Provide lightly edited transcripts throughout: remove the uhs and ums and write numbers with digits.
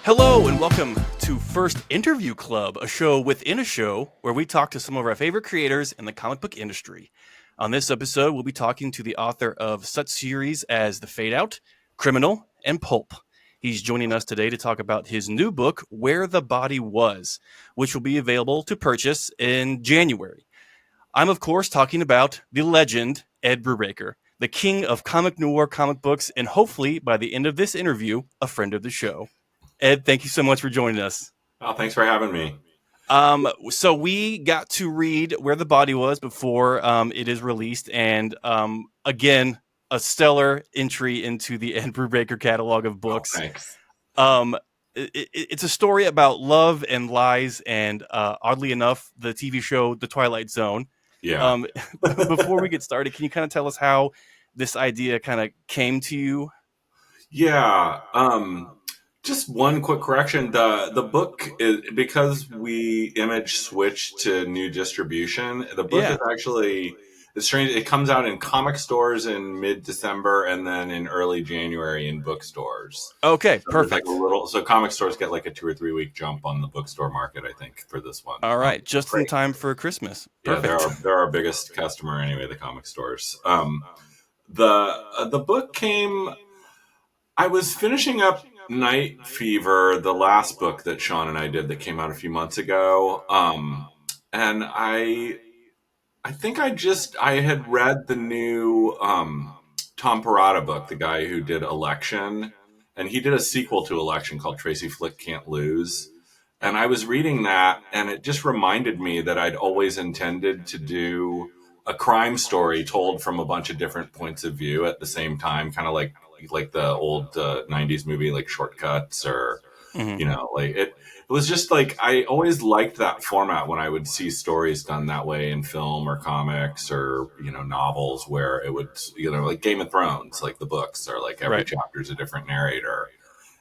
Hello and welcome to First Interview Club, a show within a show where we talk to some of our favorite creators in the comic book industry. On this episode, we'll be talking to the author of such series as The Fade Out, Criminal, and Pulp. He's joining us today to talk about his new book, Where the Body Was, which will be available to purchase in January. I'm, of course, talking about the legend, Ed Brubaker, the king of comic noir comic books, and hopefully, by the end of this interview, a friend of the show. Ed, thank you so much for joining us. Oh, thanks for having me. So we got to read Where the Body Was before it is released, and again, a stellar entry into the Ed Brubaker catalog of books. Oh, thanks. It's a story about love and lies, and oddly enough, the TV show The Twilight Zone. Yeah. Before we get started, can you kind of tell us how this idea kind of came to you? Yeah. Just one quick correction. The book is, because we image switched to new distribution, the book is actually, it's strange. It comes out in comic stores in mid-December and then in early January in bookstores. Okay, so perfect. So comic stores get like a 2 or 3 week jump on the bookstore market, I think, for this one. All right, just in time for Christmas. Perfect. Yeah, they're our biggest customer anyway, the comic stores. The book came, I was finishing up Night Fever, the last book that Sean and I did that came out a few months ago. And I think I had read the new Tom Perrotta book, the guy who did Election, and he did a sequel to Election called Tracy Flick Can't Lose. And I was reading that, and it just reminded me that I'd always intended to do a crime story told from a bunch of different points of view at the same time, kind of like the old 90s movie like Shortcuts, or like it was just like I always liked that format when I would see stories done that way in film or comics or novels, where it would like Game of Thrones, like the books are like every chapter is a different narrator.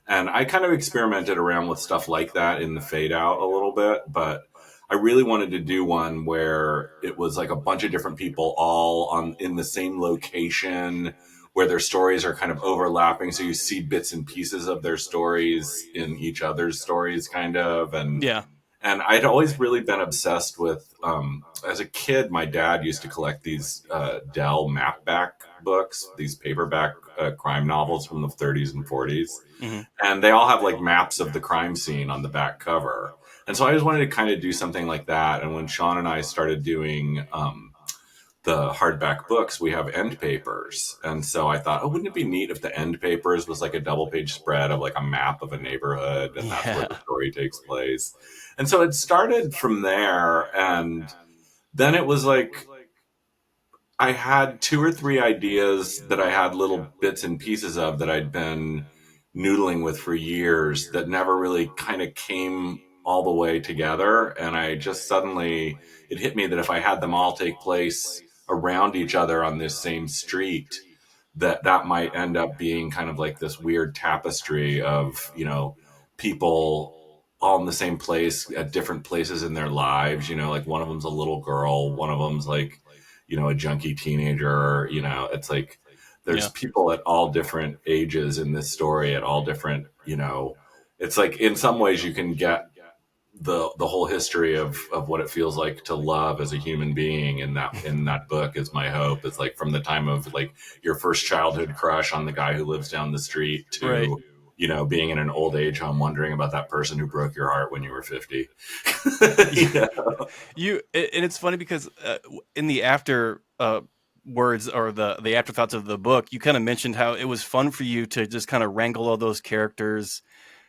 And I kind of experimented around with stuff like that in The Fade Out a little bit, but I really wanted to do one where it was like a bunch of different people all in the same location, where their stories are kind of overlapping. So you see bits and pieces of their stories in each other's stories, kind of. And I'd always really been obsessed with, as a kid, my dad used to collect these Dell Mapback books, these paperback crime novels from the 30s and 40s. Mm-hmm. And they all have like maps of the crime scene on the back cover. And so I just wanted to kind of do something like that. And when Sean and I started doing the hardback books, we have end papers. And so I thought, wouldn't it be neat if the end papers was like a double page spread of like a map of a neighborhood, and that's where the story takes place. And so it started from there. And then it was like, I had 2 or 3 ideas that I had little bits and pieces of that I'd been noodling with for years that never really kind of came all the way together. And I just suddenly, it hit me that if I had them all take place around each other on this same street, that might end up being kind of like this weird tapestry of, people all in the same place at different places in their lives. Like one of them's a little girl, one of them's like, a junkie teenager. It's like there's people at all different ages in this story, at all different, it's like in some ways you can get the whole history of what it feels like to love as a human being in that book is my hope. It's like from the time of like your first childhood crush on the guy who lives down the street to being in an old age home wondering about that person who broke your heart when you were 50. And it's funny because in the after words or the afterthoughts of the book, you kind of mentioned how it was fun for you to just kind of wrangle all those characters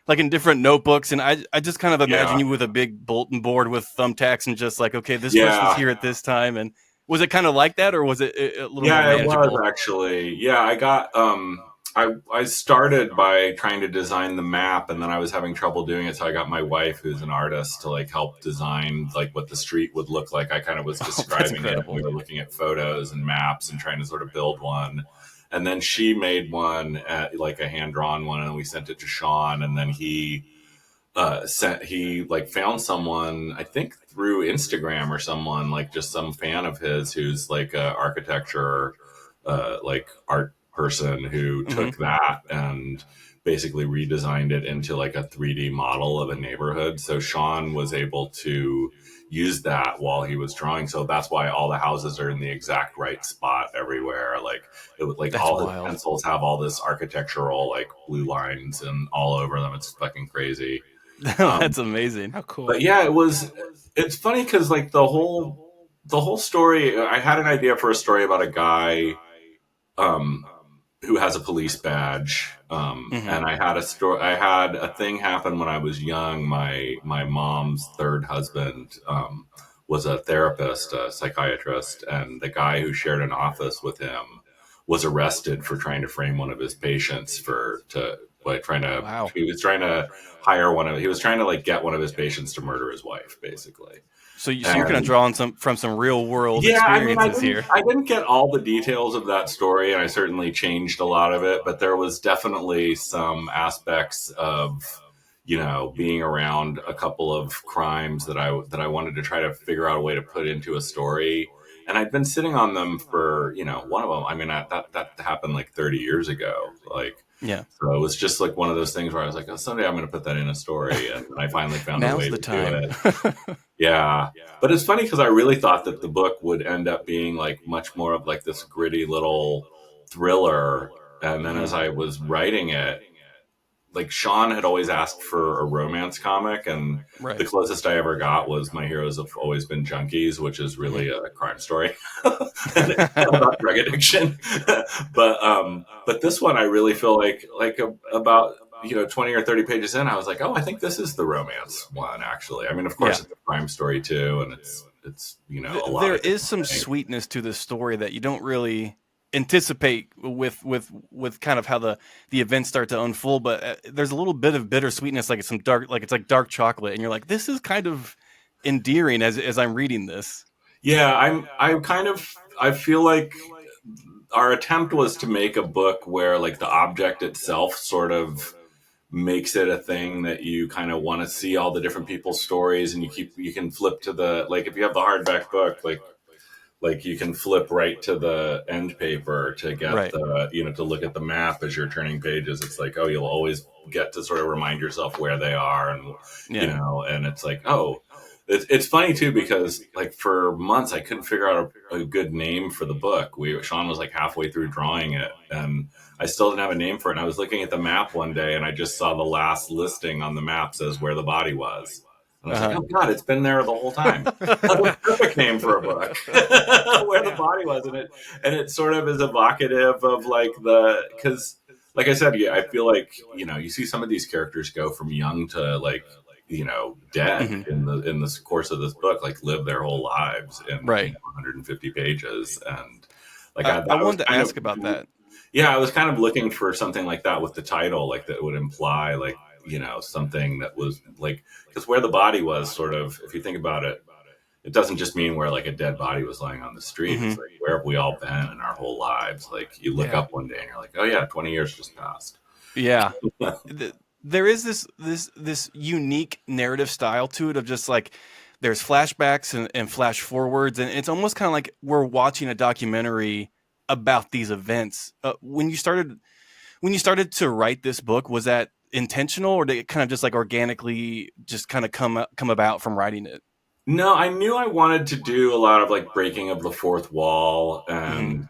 like in different notebooks, and I just kind of imagine you with a big bulletin board with thumbtacks and just like, okay, this person's here at this time. And was it kind of like that, or was it a little more manageable? It was actually. I got I started by trying to design the map, and then I was having trouble doing it, so I got my wife, who's an artist, to like help design like what the street would look like. I kind of was describing it, and we were looking at photos and maps and trying to sort of build one. And then she made one, like a hand-drawn one, and we sent it to Sean. And then he found someone, I think through Instagram or someone, like just some fan of his who's like a architecture, like art person, who took that and basically redesigned it into like a 3D model of a neighborhood. So Sean was able to use that while he was drawing. So that's why all the houses are in the exact right spot everywhere. Like it was like That's all his wild. pencils have all this architectural like blue lines and all over them. It's fucking crazy. That's amazing. How But cool. yeah, it was. It's funny because like the whole story. I had an idea for a story about a guy um, who has a police badge. Hmm. And I had a story. I had a thing happen when I was young. My mom's third husband was a therapist, a psychiatrist, and the guy who shared an office with him was arrested for trying to frame one of his patients for to like trying to. Wow. He was trying to hire one of. He was trying to like get one of his patients to murder his wife, basically. So you're kind of And drawing some from some real world yeah, I mean, I experiences didn't, here. I didn't get all the details of that story, and I certainly changed a lot of it. But there was definitely some aspects of, being around a couple of crimes that I wanted to try to figure out a way to put into a story. And I'd been sitting on them for, one of them. I mean, that happened like 30 years ago. Like, Yeah. so it was just like one of those things where I was like, oh, someday I'm going to put that in a story, and I finally found a Now's way the to do time. it. Yeah. But it's funny because I really thought that the book would end up being like much more of like this gritty little thriller. And then Hmm. as I was writing it, like Sean had always asked for a romance comic, and the Right. closest I ever got was My Heroes Have Always Been Junkies, which is Hmm. really a crime story and about drug addiction. But this one I really feel like about 20 or 30 pages in, I was like, oh, I think this is the romance one actually. I mean, of course Yeah. it's a crime story too, and it's a lot There of is different some things. sweetness to this story that you don't really anticipate with kind of how the events start to unfold, but there's a little bit of bittersweetness, like it's some dark, like it's like dark chocolate, and you're like, this is kind of endearing as I'm reading this. Yeah, I feel like our attempt was to make a book where like the object itself sort of makes it a thing that you kind of want to see all the different people's stories, and you can flip to the, like, if you have the hardback book, like you can flip right to the end paper to get Right. the to look at the map as you're turning pages. It's like, oh, you'll always get to sort of remind yourself where they are, and Yeah. and it's like, oh, it's funny too because like for months I couldn't figure out a good name for the book. Sean was like halfway through drawing it, and I still didn't have a name for it. And I was looking at the map one day, and I just saw the last listing on the map says where the body was, and I was like, Uh oh god, it's been there the whole time. That's a perfect name for a book. Where the body was, and it sort of is evocative of like because like I said, yeah, I feel like you see some of these characters go from young to like dead hmm. in the course of this book, like live their whole lives in Right. 150 pages, and like I I was wanted to kind of ask about that. yeah, I was kind of looking for something like that with the title, like that would imply like something that was like, because where the body was sort of, if you think about it, it doesn't just mean where like a dead body was laying on the street. It's Hmm. like, where have we all been in our whole lives? Like you look Yeah. up one day and you're like, oh yeah, 20 years just passed. Yeah. There is this unique narrative style to it of just like there's flashbacks and flash forwards, and it's almost kind of like we're watching a documentary about these events. When you started to write this book, was that intentional, or did it kind of just like organically just kind of come about from writing it? No, I knew I wanted to do a lot of like breaking of the fourth wall, Hmm. and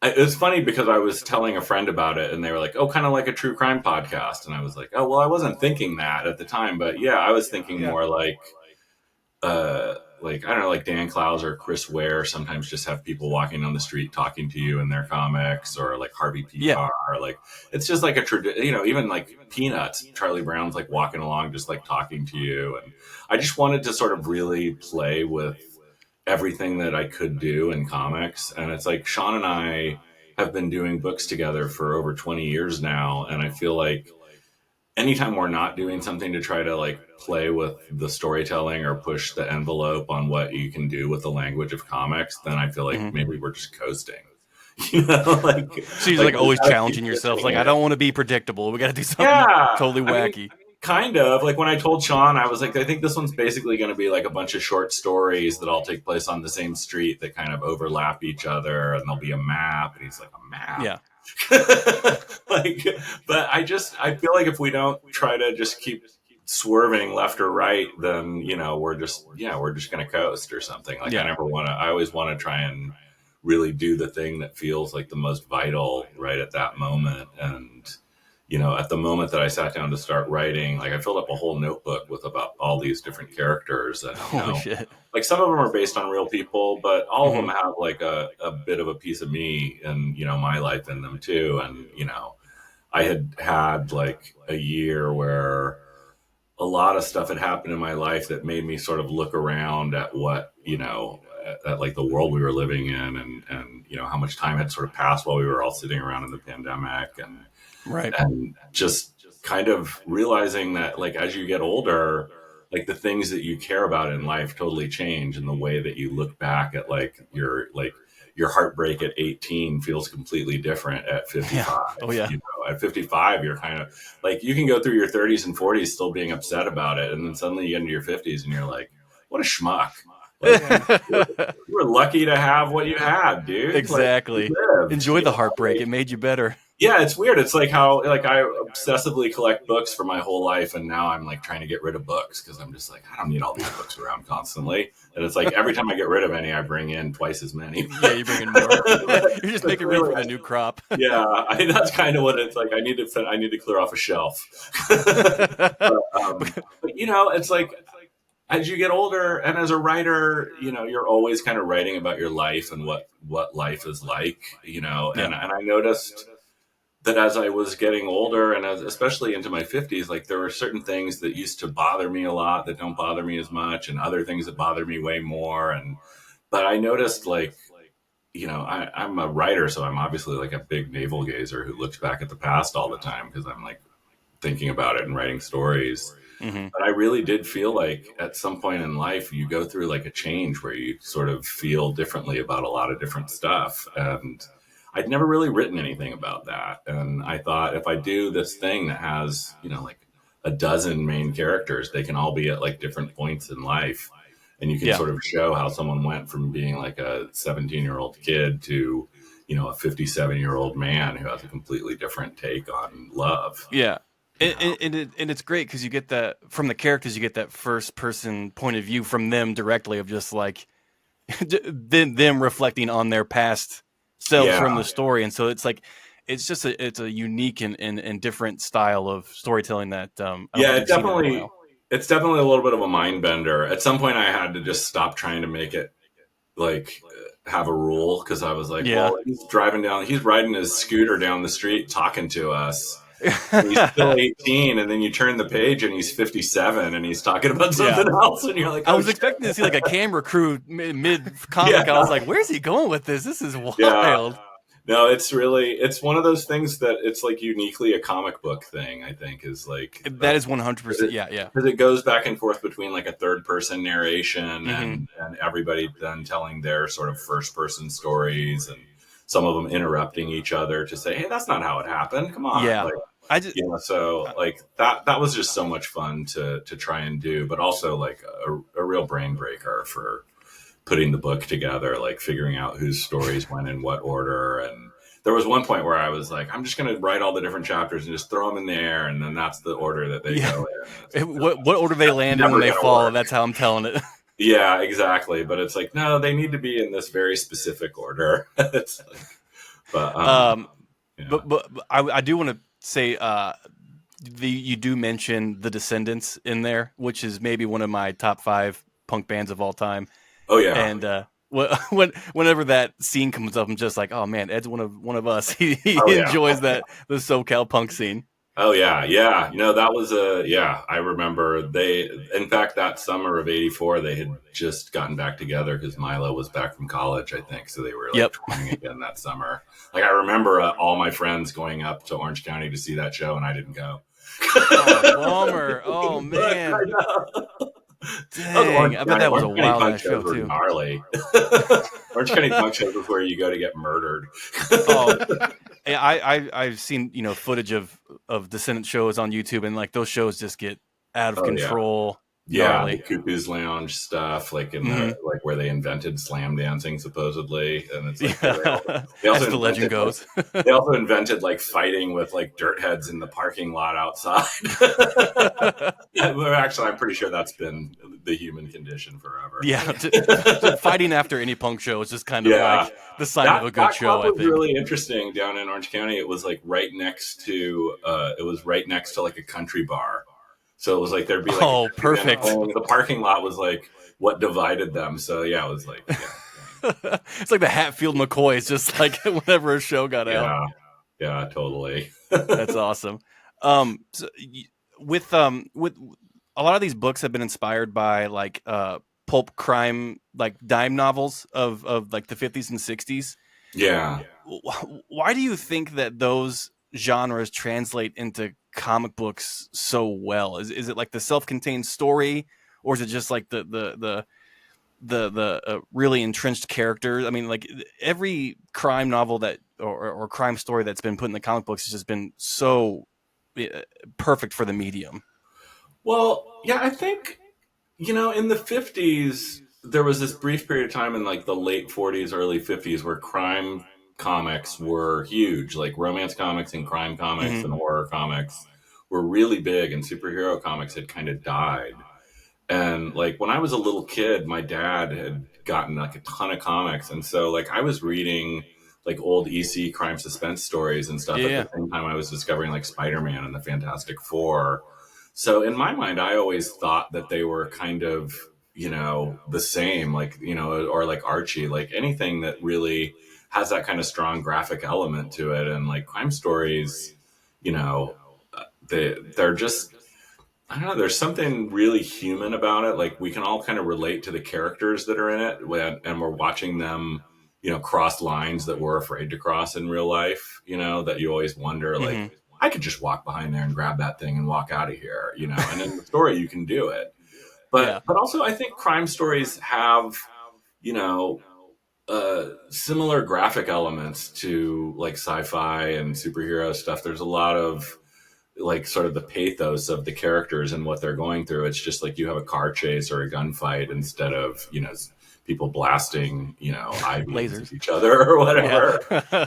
it was funny because I was telling a friend about it, and they were like, "Oh, kind of like a true crime podcast," and I was like, "Oh, well, I wasn't thinking that at the time, but yeah, I was thinking Yeah. more like I don't know, like Dan Clowes or Chris Ware sometimes just have people walking on the street talking to you in their comics, or like Harvey P. Yeah. Carr, like it's just like a tradition, even like Peanuts, Charlie Brown's like walking along just like talking to you, and I just wanted to sort of really play with everything that I could do in comics, and it's like Sean and I have been doing books together for over 20 years now, and I feel like anytime we're not doing something to try to like play with the storytelling or push the envelope on what you can do with the language of comics, then I feel like Hmm. maybe we're just coasting. You know, So you're like like we always gotta keep challenging yourself. pushing Like, I it. don't want to be predictable. We got to do something Yeah, totally I mean, wacky. kind of like when I told Sean, I was like, I think this one's basically going to be like a bunch of short stories that all take place on the same street that kind of overlap each other, and there'll be a map. And he's like, a map? Yeah. Like, but I feel like if we don't try to just keep swerving left or right, then we're just gonna coast or something. Like Yeah. I always want to try and really do the thing that feels like the most vital right at that moment. And at the moment that I sat down to start writing, like I filled up a whole notebook with about all these different characters, and Holy shit. like some of them are based on real people, but all of them Hmm. have like a bit of a piece of me and my life in them too. And I had like a year where a lot of stuff had happened in my life that made me sort of look around at what at like the world we were living in, and how much time had sort of passed while we were all sitting around in the pandemic, Right. and just kind of realizing that like as you get older, like the things that you care about in life totally change, and the way that you look back at your heartbreak at 18 feels completely different at Yeah. 55. Oh yeah. At 55 you're kind of like, you can go through your 30s and 40s still being upset about it, and then suddenly you get into your 50s and you're like, what a schmuck. Like, you were lucky to have what you had, dude. Like, you Exactly. lived, Enjoy the heartbreak. like, It made you better. yeah, it's weird. It's like how like I obsessively collect books for my whole life, and now I'm like trying to get rid of books because I'm just like, I don't need all these books around constantly. And it's like every time I get rid of any, I bring in twice as many. Yeah, you bring in more. You're just It's making room really, for the new crop. yeah, that's kind of what it's like. I need to clear off a shelf. But it's like as you get older and as a writer, you're always kind of writing about your life and what life is like, Yeah. and I noticed that as I was getting older, and especially into my 50s, like there were certain things that used to bother me a lot that don't bother me as much, and other things that bother me way more. But I noticed, like, I'm a writer, so I'm obviously like a big navel gazer who looks back at the past all the time because I'm like thinking about it and writing stories. Hmm. But I really did feel like at some point in life, you go through like a change where you sort of feel differently about a lot of different stuff. And I'd never really written anything about that. And I thought, if I do this thing that has, like a dozen main characters, they can all be at like different points in life. And you can Yeah. sort of show how someone went from being like a 17-year-old kid to, a 57-year-old man who has a completely different take on love. Yeah. You And, know? and it's great because you get that from the characters, you get that first person point of view from them directly of just like them reflecting on their past selves Yeah. from the story. And so it's like, it's a unique and different style of storytelling that I don't Yeah, think we've seen in a while. it's definitely a little bit of a mind bender. At some point, I had to just stop trying to make it like have a rule, because I was like, Yeah. well, he's riding his scooter down the street talking to us. And he's still 18, and then you turn the page and he's 57 and he's talking about Yeah. something else, and you're like, I oh was shit. expecting to see like a camera crew mid comic. I Yeah, was like, where's he going with this? This is yeah. wild. No, it's one of those things that it's like uniquely a comic book thing, I think, is like That is 100%. Yeah. Yeah. because it goes back and forth between like a third person narration Hmm. and everybody then telling their sort of first person stories, and some of them interrupting each other to say, hey, that's not how it happened, come on. Yeah. Like, I just, so like that was just so much fun to try and do, but also like a real brain breaker for putting the book together, like figuring out whose stories went in what order. And there was one point where I was like, I'm just going to write all the different chapters and just throw them in the air, and then that's the order that they yeah. go in. And it's like, no, What order they land in never when they going to fall? work. That's how I'm telling it. Yeah, exactly. But it's like, no, they need to be in this very specific order. It's like, but Um, yeah. but I do want to say, you do mention the Descendants in there, which is maybe one of my top 5 punk bands of all time. Oh yeah. And whenever that scene comes up, I'm just like, oh man, Ed's one of us. He Oh yeah. enjoys the SoCal punk scene. Oh yeah, yeah. No, that was I remember in fact, that summer of '84, they had just gotten back together because Milo was back from college, I think. So they were like Yep. touring again that summer. Like I remember all my friends going up to Orange County to see that show, and I didn't go. Oh, bummer. Oh man. Dang. I bet that was a Orange County wild punk ass show shows were too. gnarly. Orange County punk shows is where you go to get murdered. Oh, I've seen footage of Descendant shows on YouTube, and like those shows just get out of Oh yeah. control. Yeah, the gnarly. Cuckoo's Lounge stuff, like in the Hmm. like where they invented slam dancing supposedly, and it's like Yeah, they also as the legend invented like goes. fighting with like dirt heads in the parking lot outside. Well, actually, I'm pretty sure that's been the human condition forever. Yeah, fighting after any punk show is just kind of Yeah, like the sign of a good that show, club I was think. really interesting down in Orange County. It was like right next to like a country bar. So it was like there'd be like a Oh, country band perfect. playing. The parking lot was like what divided them. So yeah, it was like It's like the Hatfield McCoys, just like whenever a show got out. yeah, yeah, totally. That's awesome. So with a lot of these books have been inspired by like pulp crime, like dime novels of like the 50s and 60s. Yeah. Why do you think that those genres translate into comic books so well? Is it like the self-contained story, or is it just like the really entrenched characters? I mean, like every crime novel that or crime story that's been put in the comic books has just been so perfect for the medium. Well, yeah, I think in the 50s there was this brief period of time in like the late 40s, early 50s where crime comics were huge, like romance comics and crime comics Hmm. and horror comics were really big, and superhero comics had kind of died. And like when I was a little kid, my dad had gotten like a ton of comics. And so like I was reading like old EC crime suspense stories and stuff at the Yeah. same time I was discovering like Spider-Man and the Fantastic Four. So in my mind, I always thought that they were kind of, the same, like, or like Archie, like anything that really has that kind of strong graphic element to it. And like crime stories, you know, they're just I don't know. There's something really human about it. Like we can all kind of relate to the characters that are in it, and we're watching them, cross lines that we're afraid to cross in real life. That you always wonder, like, Hmm. I could just walk behind there and grab that thing and walk out of here. And in the story you can do it. Yeah. But also I think crime stories have, you know, similar graphic elements to like sci-fi and superhero stuff. There's a lot of like sort of the pathos of the characters and what they're going through. It's just like you have a car chase or a gunfight instead of, people blasting, eye beams at Lasers. each other or Yeah. whatever.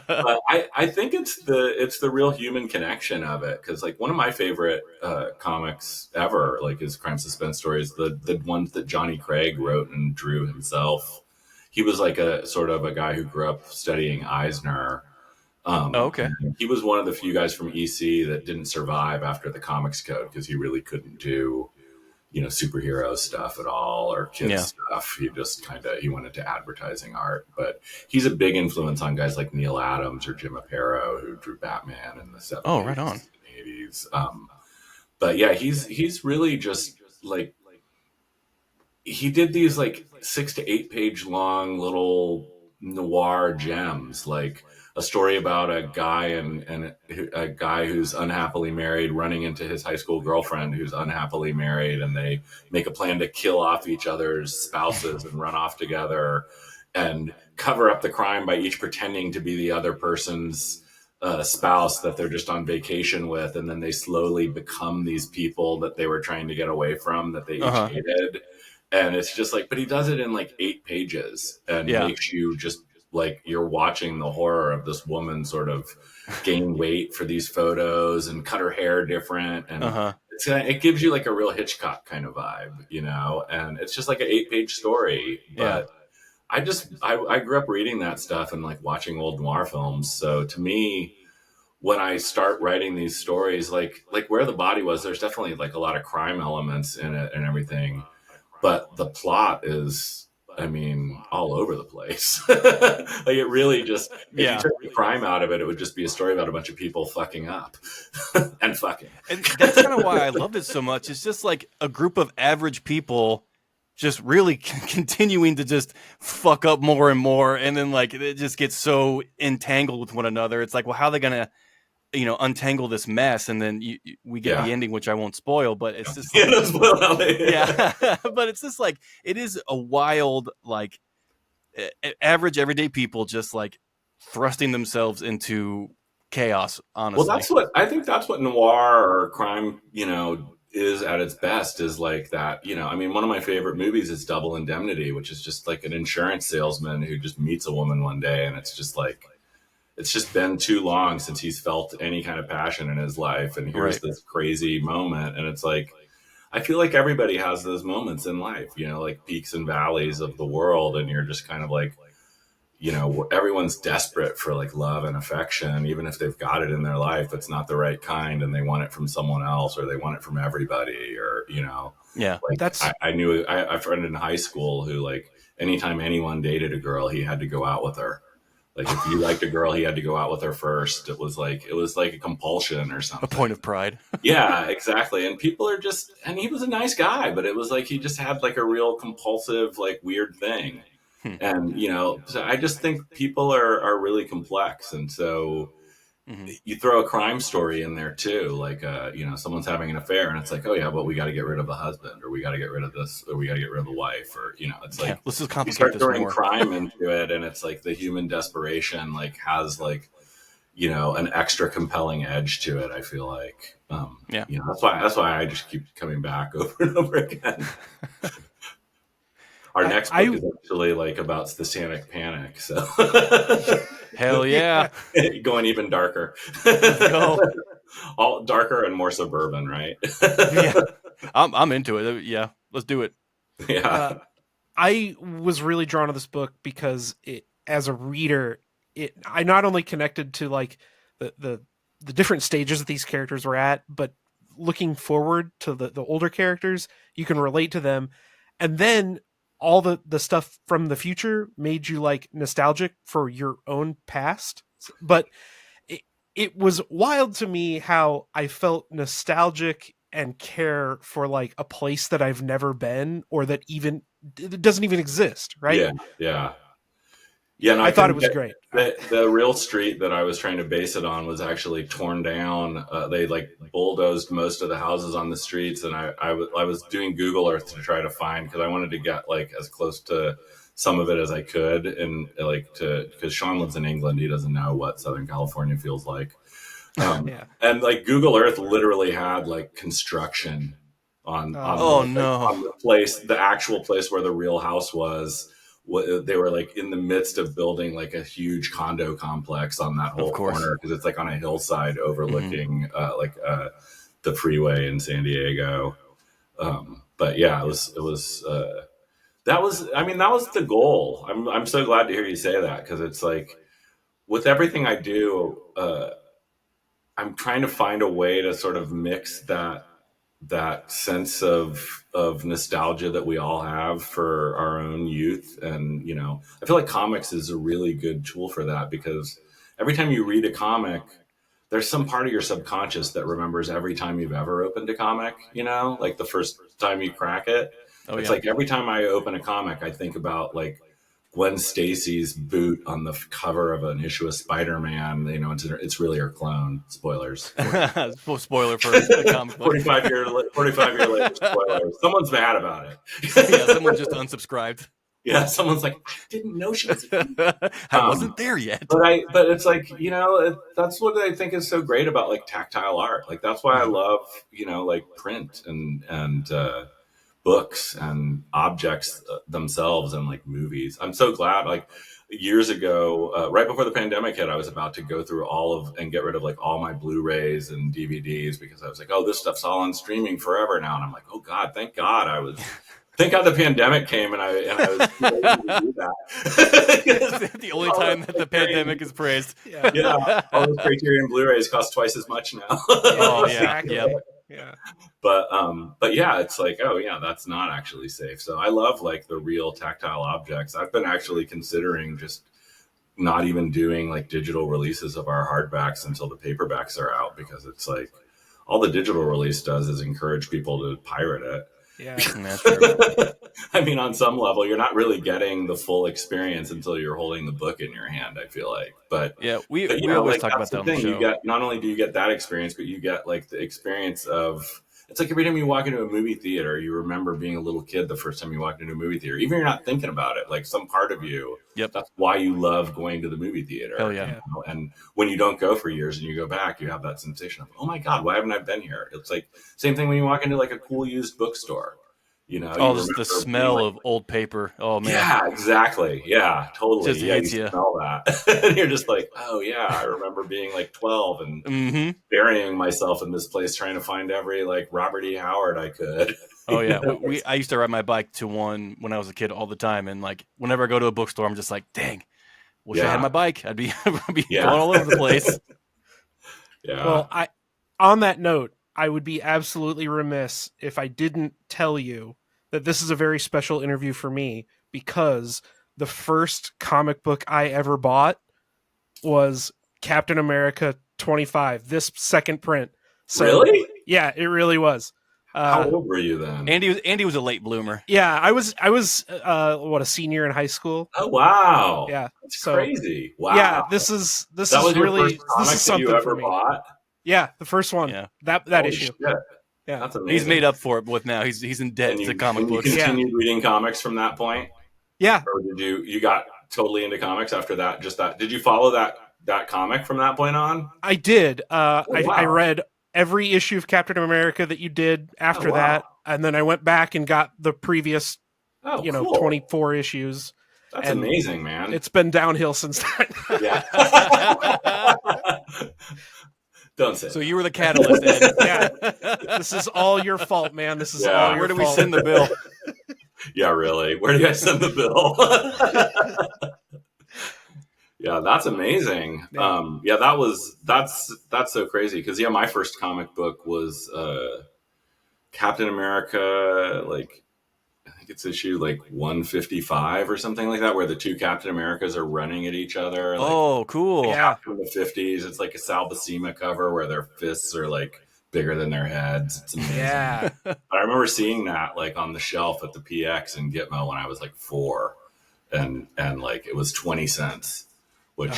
But I think it's the real human connection of it. Cause like one of my favorite comics ever, like his crime suspense stories, the ones that Johnny Craig wrote and drew himself. He was like a sort of a guy who grew up studying Eisner. Oh, okay. And he was one of the few guys from EC that didn't survive after the Comics Code because he really couldn't do, superhero stuff at all or Yeah. kids stuff. He just he went into advertising art. But he's a big influence on guys like Neil Adams or Jim Aparo who drew Batman in the Oh, right on. 70s and 80s. But yeah, he's really just like he did these like 6 to 8 page long little noir gems, like a story about a guy and a guy who's unhappily married running into his high school girlfriend who's unhappily married, and they make a plan to kill off each other's spouses and run off together and cover up the crime by each pretending to be the other person's spouse that they're just on vacation with, and then they slowly become these people that they were trying to get away from that they Uh each huh. hated. And it's just like, but he does it in like 8 pages and Yeah. makes you just like you're watching the horror of this woman sort of gain weight for these photos and cut her hair different. Uh And huh. it gives you like a real Hitchcock kind of vibe, and it's just like an 8 page story. Yeah. But I grew up reading that stuff and like watching old noir films. So to me, when I start writing these stories, like Where the Body Was, there's definitely like a lot of crime elements in it and everything, but the plot is, I mean, all over the place. Like it really just, if you Yeah. took the crime out of it, it would just be a story about a bunch of people fucking up and fucking. And that's kind of why I loved it so much. It's just like a group of average people just really continuing to just fuck up more and more, and then like it just gets so entangled with one another. It's like, well, how are they gonna untangle this mess? And then we get Yeah. the ending, which I won't spoil, but it's just Yeah, like, that's what yeah. But it's just like, it is a wild, like average everyday people just like thrusting themselves into chaos, well, honestly. that's what I think. That's what noir or crime, is at its best is like that, I mean, one of my favorite movies is Double Indemnity, which is just like an insurance salesman who just meets a woman one day, and it's just like, it's just been too long since he's felt any kind of passion in his life, and here's Right. this crazy moment, and it's like, I feel like everybody has those moments in life, like peaks and valleys of the world, and you're just kind of like, everyone's desperate for like love and affection, even if they've got it in their life, it's not the right kind, and they want it from someone else, or they want it from everybody, or Yeah. like That's I knew a friend in high school who, like, anytime anyone dated a girl, he had to go out with her. Like, if you liked a girl, he had to go out with her first. It was like a compulsion or A point something. of pride. Yeah, exactly. And people are just, and he was a nice guy, but it was like he just had like a real compulsive, like, weird thing. And, so I just think people are really complex. And so you throw a crime story in there too, like, someone's having an affair, and it's like, oh yeah, but we got to get rid of the husband, or we got to get rid of this, or we got to get rid of the wife, or, it's like, Let's just you complicate start this throwing more. crime into it, and it's like the human desperation, like, has like, an extra compelling edge to it, I feel like. Yeah. That's why I just keep coming back over and over again. Our next book is actually like about satanic panic, so Hell yeah. going even darker. Let's go. All darker and more suburban, right? Yeah. I'm into it. Yeah. Let's do it. Yeah. I was really drawn to this book because as a reader, I not only connected to like the different stages that these characters were at, but looking forward to the older characters, you can relate to them. And then all the stuff from the future made you like nostalgic for your own past. But it was wild to me how I felt nostalgic and care for like a place that I've never been, or that even it doesn't even exist, right? Yeah. No, I thought it was great. The real street that I was trying to base it on was actually torn down. They like bulldozed most of the houses on the streets, and I was doing Google Earth to try to find, because I wanted to get like as close to some of it as I could, and like because Sean lives in England, he doesn't know what Southern California feels like. Yeah. And like Google Earth literally had like construction on the place, the actual place where the real house was. They were like in the midst of building like a huge condo complex on that whole corner, because it's like on a hillside overlooking the freeway in San Diego. But yeah, it was that was the goal. I'm so glad to hear you say that, because it's like, with everything I do, I'm trying to find a way to sort of mix that sense of nostalgia that we all have for our own youth. And, I feel like comics is a really good tool for that, because every time you read a comic, there's some part of your subconscious that remembers every time you've ever opened a comic, like the first time you crack it. It's like every time I open a comic, I think about like Gwen Stacy's boot on the cover of an issue of Spider-Man. It's really her clone. Spoilers. Spoiler for the comic book. 45 year later, spoilers. Someone's mad about it. Yeah, someone just unsubscribed. Yeah, someone's like, I didn't know she was a I wasn't there yet. But it's like, that's what I think is so great about like tactile art. Like, that's why I love, like print and books and objects themselves, and like movies. I'm so glad, like, years ago, right before the pandemic hit, I was about to go through and get rid of like all my Blu-rays and DVDs, because I was like, oh, this stuff's all on streaming forever now. And I'm like, oh God, thank God the pandemic came, and I was able to do that. The only time that the pandemic is praised. Yeah, all those Criterion Blu-rays cost twice as much now. Oh yeah, Yeah. But yeah, it's like, oh yeah, that's not actually safe. So I love like the real tactile objects. I've been actually considering just not even doing like digital releases of our hardbacks until the paperbacks are out, because it's like all the digital release does is encourage people to pirate it. Yeah. That's true. I mean, on some level, you're not really getting the full experience until you're holding the book in your hand, I feel like. But yeah, we always talk about that on the show. You get, not only do you get that experience, but you get like the experience of It's like every time you walk into a movie theater, you remember being a little kid the first time you walked into a movie theater. Even if you're not thinking about it, like some part of you, Yep. that's why you love going to the movie theater. Hell yeah. You know? And when you don't go for years and you go back, you have that sensation of, oh my God, why haven't I been here? It's like same thing when you walk into like a cool used bookstore. You know, Oh, you just the remember smell being of old paper. Oh man. yeah, exactly. Yeah, totally. Just Yeah, hits you you. smell that. And you're just like, oh yeah, I remember being like 12 and Mm-hmm. burying myself in this place trying to find every like Robert E. Howard I could. Oh yeah. You know? I used to ride my bike to one when I was a kid all the time, and like whenever I go to a bookstore, I'm just like, dang, wish I had Yeah. my bike. I'd be Yeah. going all over the place. Yeah. Well, on that note, I would be absolutely remiss if I didn't tell you that this is a very special interview for me, because the first comic book I ever bought was Captain America 25, this second print. So, really? yeah, it really was. How old were you then? Andy was a late bloomer. Yeah, I was a senior in high school. Oh wow. Yeah. That's So crazy. Wow. yeah, this is that was your really, first comic this is that you something ever for me. bought? Yeah, the first one. Yeah. That Holy issue. shit. Yeah. That's amazing. He's made up for it with now. He's in debt to comic and you books. continued reading comics from that point? Yeah. Or did you got totally into comics after that? Just that? Did you follow that comic from that point on? I did. wow. I read every issue of Captain America that you did after wow. that, and then I went back and got the previous, cool. 24 issues. That's and amazing, man. It's been downhill since then. Yeah. Don't say. So you were the catalyst, Ed. Yeah. This is all your fault, man. This is Yeah. all your Where do we fault. send the bill? Yeah, really. Where do I send the bill? Yeah, that's amazing. Yeah. That's so crazy because my first comic book was Captain America, like I think it's issue like 155 or something like that, where the two Captain Americas are running at each other. Like, Oh, cool. Yeah. from the 50s. It's like a Sal Buscema cover where their fists are like bigger than their heads. It's amazing. Yeah. I remember seeing that like on the shelf at the PX in Gitmo when I was like 4, and like it was 20 cents, which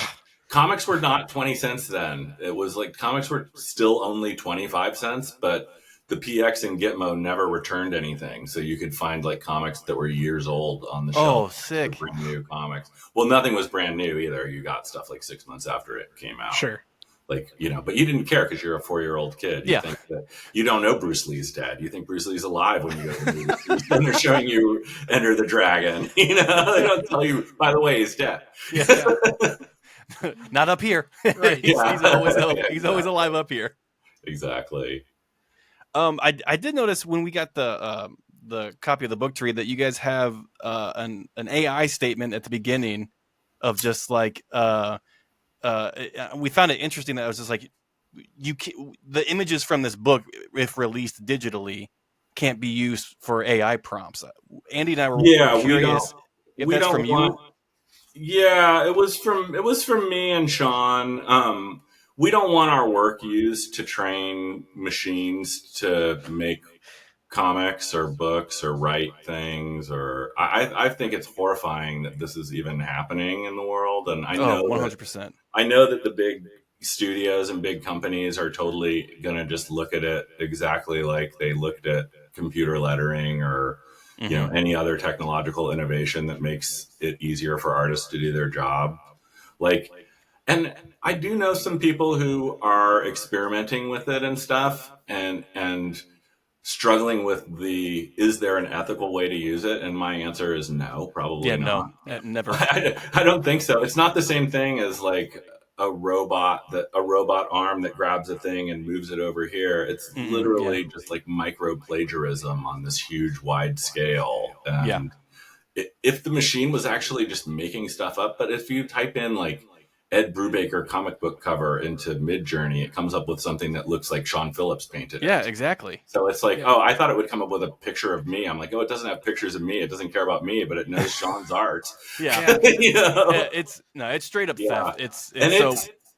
comics were not 20 cents then. It was like comics were still only 25 cents, but the PX and Gitmo never returned anything, so you could find like comics that were years old on the shelf. Oh, sick. Brand new comics. Well, nothing was brand new either. You got stuff like 6 months after it came out. Sure. Like, but you didn't care because you're a 4-year-old kid. You think that you don't know Bruce Lee's dead. You think Bruce Lee's alive when you go to the movie. And they're showing you Enter the Dragon. They don't tell you, by the way, he's dead. Yeah. Not up here. Right. He's always alive up here. Exactly. I did notice when we got the copy of the book to read that you guys have an AI statement at the beginning of just like we found it interesting that it was just like the images from this book, if released digitally, can't be used for AI prompts. Andy and I were curious if that's from you. Yeah, it was from me and Sean. We don't want our work used to train machines to make comics or books or write things. Or I think it's horrifying that this is even happening in the world. And I know 100%. I know that the big studios and big companies are totally going to just look at it exactly like they looked at computer lettering or any other technological innovation that makes it easier for artists to do their job. Like, and I do know some people who are experimenting with it and stuff and struggling with is there an ethical way to use it? And my answer is no, probably not. No, never. I don't think so. It's not the same thing as like a robot arm that grabs a thing and moves it over here. It's literally just like micro plagiarism on this huge wide scale. And if the machine was actually just making stuff up, but if you type in like Ed Brubaker comic book cover into Midjourney, it comes up with something that looks like Sean Phillips painted it. Yeah, exactly. So it's like, I thought it would come up with a picture of me. I'm like, it doesn't have pictures of me. It doesn't care about me, but it knows Sean's art. Yeah. It's straight up theft.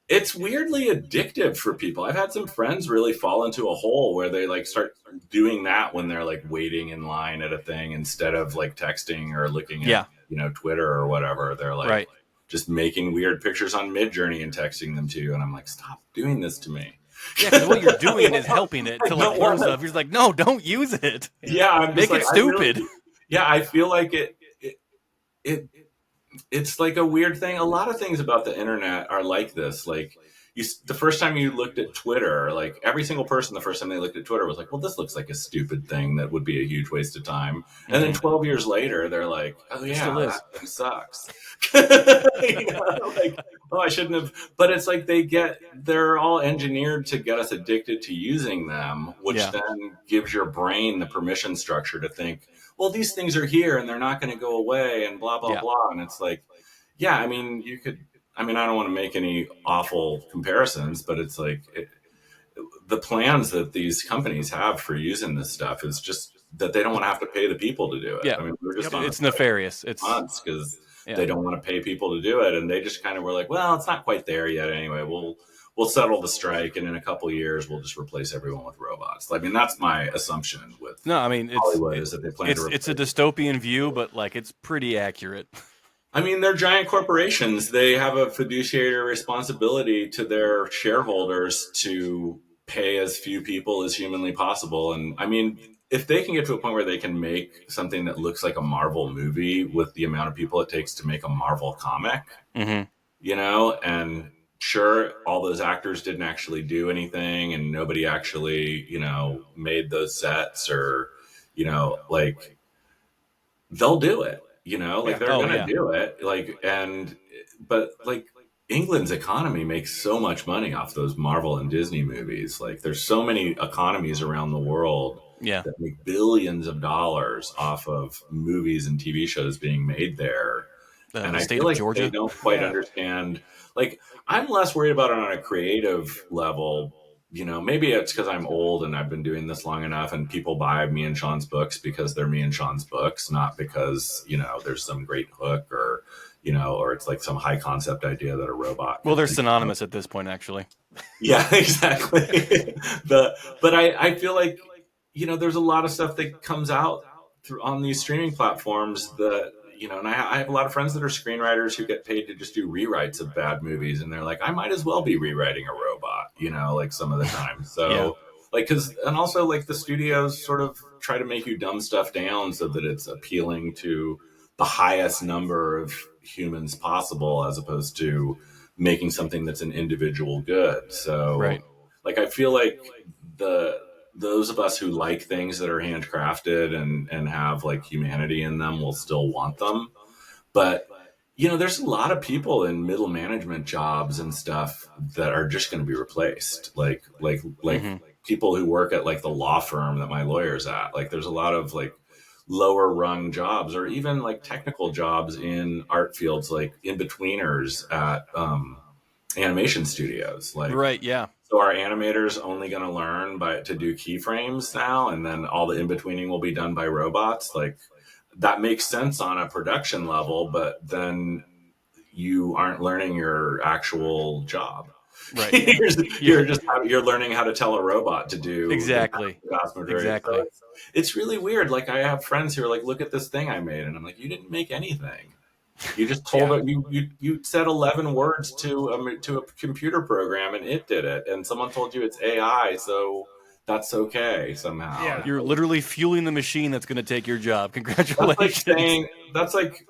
It's weirdly addictive for people. I've had some friends really fall into a hole where they like start doing that when they're like waiting in line at a thing instead of like texting or looking at Twitter or whatever. They're like just making weird pictures on Midjourney and texting them to you. And I'm like, stop doing this to me. Yeah, because what you're doing is helping it I to like don't heal wanna- stuff. You're just like, no, don't use it. Yeah, I'm just Make like, it stupid. I feel like it it's like a weird thing. A lot of things about the internet are like this. Like the first time you looked at Twitter, like every single person, the first time they looked at Twitter was like, well, this looks like a stupid thing that would be a huge waste of time. And then 12 years later, they're like, oh It yeah, still is. that thing sucks. Like, oh, I shouldn't have. But it's like they're all engineered to get us addicted to using them, which then gives your brain the permission structure to think, well, these things are here and they're not going to go away and blah, blah, blah. And it's like, yeah, I mean, I don't want to make any awful comparisons, but it's like the plans that these companies have for using this stuff is just that they don't want to have to pay the people to do it. Yeah. I mean, we're just it's nefarious. It's months because they don't want to pay people to do it. And they just kind of were like, well, it's not quite there yet anyway. We'll settle the strike, and in a couple of years, we'll just replace everyone with robots. I mean, that's my assumption with Hollywood is that they plan to. It's a dystopian view, but like it's pretty accurate. I mean, they're giant corporations. They have a fiduciary responsibility to their shareholders to pay as few people as humanly possible. And I mean, if they can get to a point where they can make something that looks like a Marvel movie with the amount of people it takes to make a Marvel comic, and sure, all those actors didn't actually do anything and nobody actually, made those sets or, like they'll do it. They're gonna do it. But England's economy makes so much money off those Marvel and Disney movies. Like, there's so many economies around the world that make billions of dollars off of movies and TV shows being made there. And I feel like Georgia, they don't quite understand. Like, I'm less worried about it on a creative level. Maybe it's because I'm old and I've been doing this long enough and people buy me and Sean's books because they're me and Sean's books, not because, there's some great hook or, or it's like some high concept idea that a robot. Well, they're synonymous at this point, actually. Yeah, exactly. But I feel like, there's a lot of stuff that comes out on these streaming platforms that, and I have a lot of friends that are screenwriters who get paid to just do rewrites of bad movies. And they're like, I might as well be rewriting a robot, like some of the time. So and also like the studios sort of try to make you dumb stuff down so that it's appealing to the highest number of humans possible, as opposed to making something that's an individual good. So I feel like those of us who like things that are handcrafted and have like humanity in them will still want them. But, there's a lot of people in middle management jobs and stuff that are just going to be replaced. Like people who work at like the law firm that my lawyer's at. Like, there's a lot of like lower rung jobs or even like technical jobs in art fields, like in-betweeners at animation studios. Like, so our animators only going to learn to do keyframes now, and then all the in-betweening will be done by robots. Like, that makes sense on a production level, but then you aren't learning your actual job. Right. you're learning how to tell a robot to do exactly. So it's really weird. Like, I have friends who are like, look at this thing I made. And I'm like, you didn't make anything. You just told it, you said 11 words to a computer program and it did it. And someone told you it's AI, so that's okay somehow. Yeah. You're literally fueling the machine that's going to take your job. Congratulations. That's like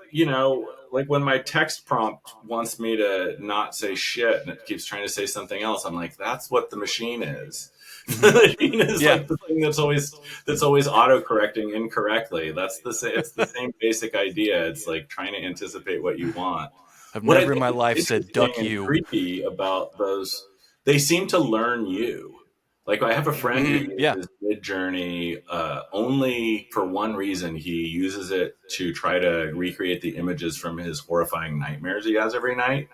like when my text prompt wants me to not say shit and it keeps trying to say something else. I'm like, that's what the machine is. The machine is like the thing that's always auto-correcting incorrectly. It's the same basic idea. It's like trying to anticipate what you want. I've never in my life said duck you. Creepy about those. They seem to learn you. Like, I have a friend who uses Midjourney only for one reason. He uses it to try to recreate the images from his horrifying nightmares he has every night.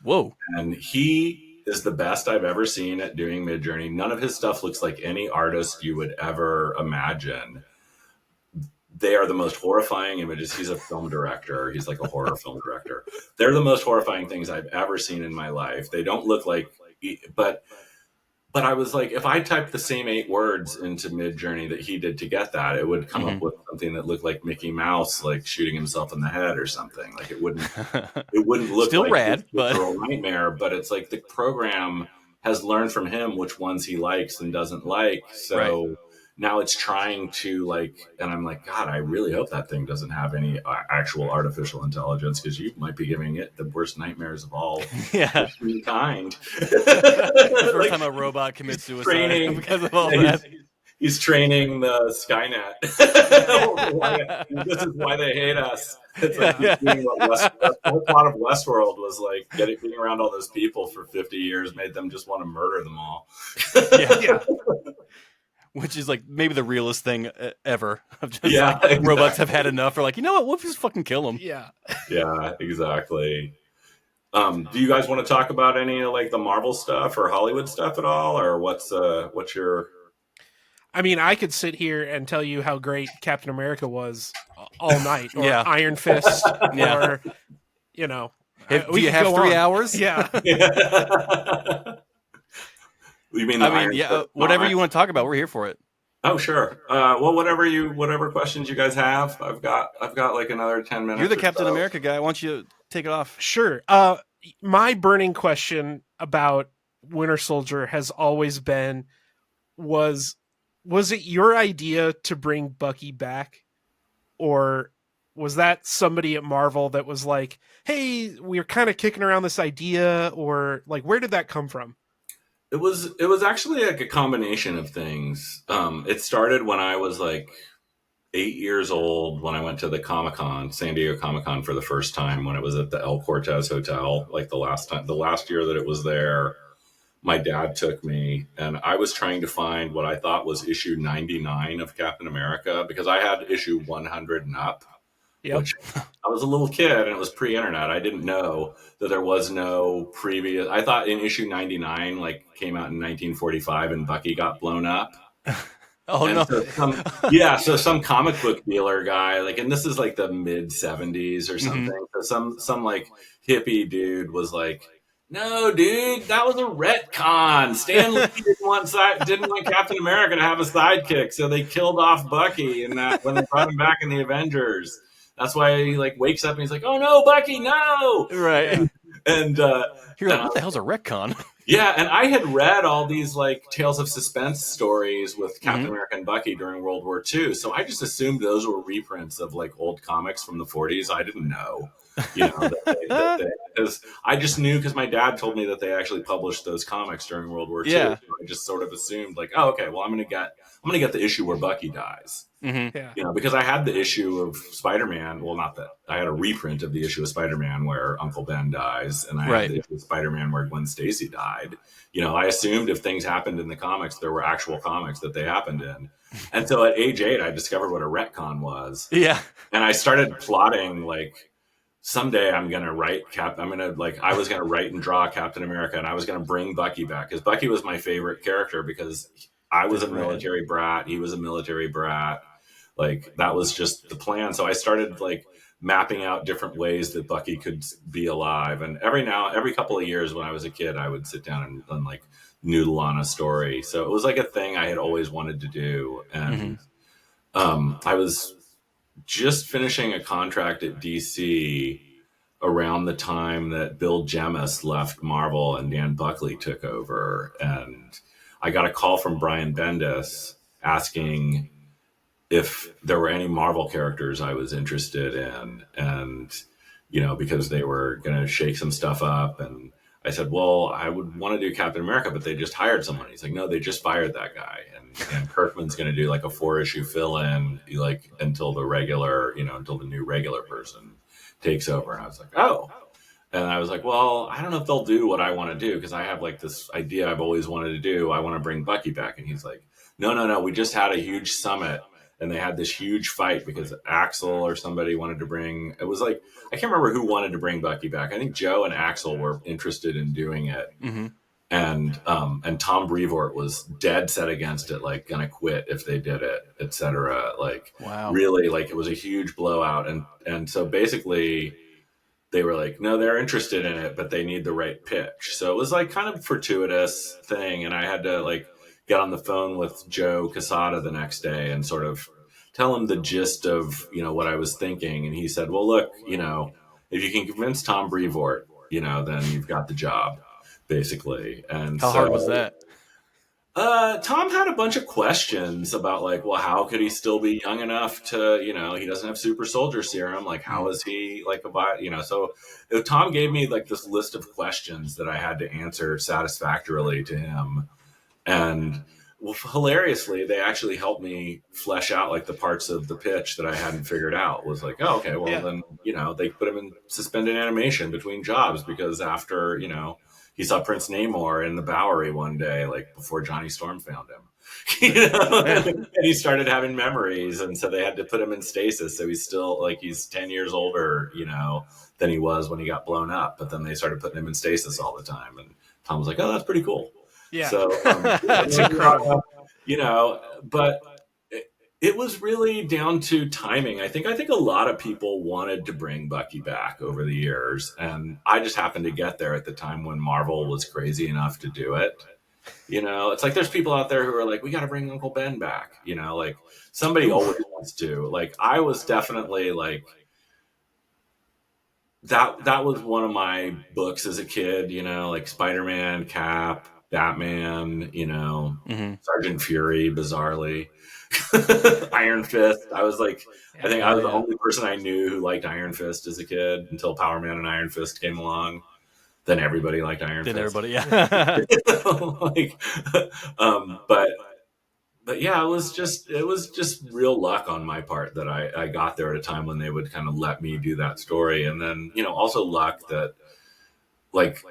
Whoa. And he is the best I've ever seen at doing Midjourney. None of his stuff looks like any artist you would ever imagine. They are the most horrifying images. He's a film director. He's like a horror film director. They're the most horrifying things I've ever seen in my life. They don't look like, but I was like, if I typed the same 8 words into Midjourney that he did to get that, it would come up with something that looked like Mickey Mouse, like shooting himself in the head or something. Like, it wouldn't look still like rad, a nightmare, but it's like the program has learned from him which ones he likes and doesn't like. So now it's trying to like, and I'm like, God, I really hope that thing doesn't have any actual artificial intelligence, because you might be giving it the worst nightmares of all kind. The first Like, time a robot commits suicide training, because of all that. He's training the Skynet. This is why they hate us. It's like the whole plot of Westworld was like being around all those people for 50 years made them just want to murder them all. Yeah. Which is like maybe the realest thing ever. Of just Exactly. Robots have had enough. Or like, you know what? We'll just fucking kill them. Yeah. Yeah, exactly. Do you guys want to talk about any of like the Marvel stuff or Hollywood stuff at all, or what's your? I mean, I could sit here and tell you how great Captain America was all night, or Iron Fist, or you know. Do you have 3 hours? Yeah. You mean? Whatever you want to talk about, we're here for it. Oh, sure. Well, whatever questions you guys have, I've got like another 10 minutes. You're the Captain America guy. Why don't you take it off? Sure. My burning question about Winter Soldier has always been, was it your idea to bring Bucky back, or was that somebody at Marvel that was like, hey, we're kind of kicking around this idea, or like, where did that come from? It was actually like a combination of things. It started when I was like 8 years old, when I went to the San Diego Comic-Con for the first time, when it was at the El Cortez Hotel. Like the last year that it was there, my dad took me, and I was trying to find what I thought was issue 99 of Captain America, because I had issue 100 and up. Yep. Which I was a little kid and it was pre-internet. I didn't know that there was no previous. I thought in issue 99 like came out in 1945 and Bucky got blown up. Oh, and no. So some comic book dealer guy, like, and this is like the mid 70s or something. Mm-hmm. So some like hippie dude was like, no, dude, that was a retcon. Stan Lee didn't want Captain America to have a sidekick, so they killed off Bucky and that when they brought him back in the Avengers. That's why he like wakes up and he's like, "Oh no, Bucky, no!" Right. And you're like, "What the hell's a retcon?" Yeah, and I had read all these like Tales of Suspense stories with Captain America and Bucky during World War II, so I just assumed those were reprints of like old comics from the 40s. I didn't know, because I just knew because my dad told me that they actually published those comics during World War II. Yeah. So I just sort of assumed like, oh, okay, well, I'm gonna get the issue where Bucky dies. Mm-hmm. Yeah. Because I had the issue of Spider-Man. Well, not that. I had a reprint of the issue of Spider-Man where Uncle Ben dies, and I had the issue of Spider-Man where Gwen Stacy died. I assumed if things happened in the comics, there were actual comics that they happened in. And so at age 8, I discovered what a retcon was. Yeah. And I started plotting like, someday I'm going to write I was going to write and draw Captain America, and I was going to bring Bucky back, because Bucky was my favorite character, because I was a military brat. He was a military brat. Like, that was just the plan. So I started like mapping out different ways that Bucky could be alive. And every couple of years when I was a kid, I would sit down and like noodle on a story. So it was like a thing I had always wanted to do. And I was just finishing a contract at DC around the time that Bill Jemas left Marvel and Dan Buckley took over. And I got a call from Brian Bendis asking if there were any Marvel characters I was interested in, and because they were going to shake some stuff up. And I said, well, I would want to do Captain America, but they just hired someone. He's like, no, they just fired that guy, and Kirkman's going to do like a 4-issue fill-in, like until the new regular person takes over. And I was like, oh. And I was like, well, I don't know if they'll do what I want to do, because I have like this idea I've always wanted to do. I want to bring Bucky back. And he's like, no, we just had a huge summit. And they had this huge fight because Axel or somebody wanted to bring. It was like, I can't remember who wanted to bring Bucky back. I think Joe and Axel were interested in doing it, and Tom Brevoort was dead set against it, like gonna quit if they did it, etc. Like, wow, really, like it was a huge blowout, and so basically they were like, no, they're interested in it, but they need the right pitch. So it was like kind of fortuitous thing, and I had to like get on the phone with Joe Quesada the next day and sort of tell him the gist of, what I was thinking. And he said, well, look, if you can convince Tom Brevoort, then you've got the job. basically. And How hard was that? Tom had a bunch of questions about like, well, how could he still be young enough to, he doesn't have super soldier serum. Like, how is he like so Tom gave me like this list of questions that I had to answer satisfactorily to him. And well, hilariously, they actually helped me flesh out like the parts of the pitch that I hadn't figured out. It was like, oh, okay, well then, they put him in suspended animation between jobs because after, he saw Prince Namor in the Bowery one day, like before Johnny Storm found him, and he started having memories. And so they had to put him in stasis. So he's still like, he's 10 years older, than he was when he got blown up. But then they started putting him in stasis all the time. And Tom was like, oh, that's pretty cool. Yeah. So, that's incredible. But it was really down to timing. I think a lot of people wanted to bring Bucky back over the years, and I just happened to get there at the time when Marvel was crazy enough to do it. It's like there's people out there who are like, we got to bring Uncle Ben back. Like somebody always wants to. Like I was definitely like that was one of my books as a kid. Like Spider-Man, Cap, Batman. Sergeant Fury, bizarrely. Iron Fist. I was like, I think I was the only person I knew who liked Iron Fist as a kid until Power Man and Iron Fist came along. Then everybody liked Iron Fist. Everybody, yeah. But yeah, it was just real luck on my part that I got there at a time when they would kind of let me do that story. And then, also luck that like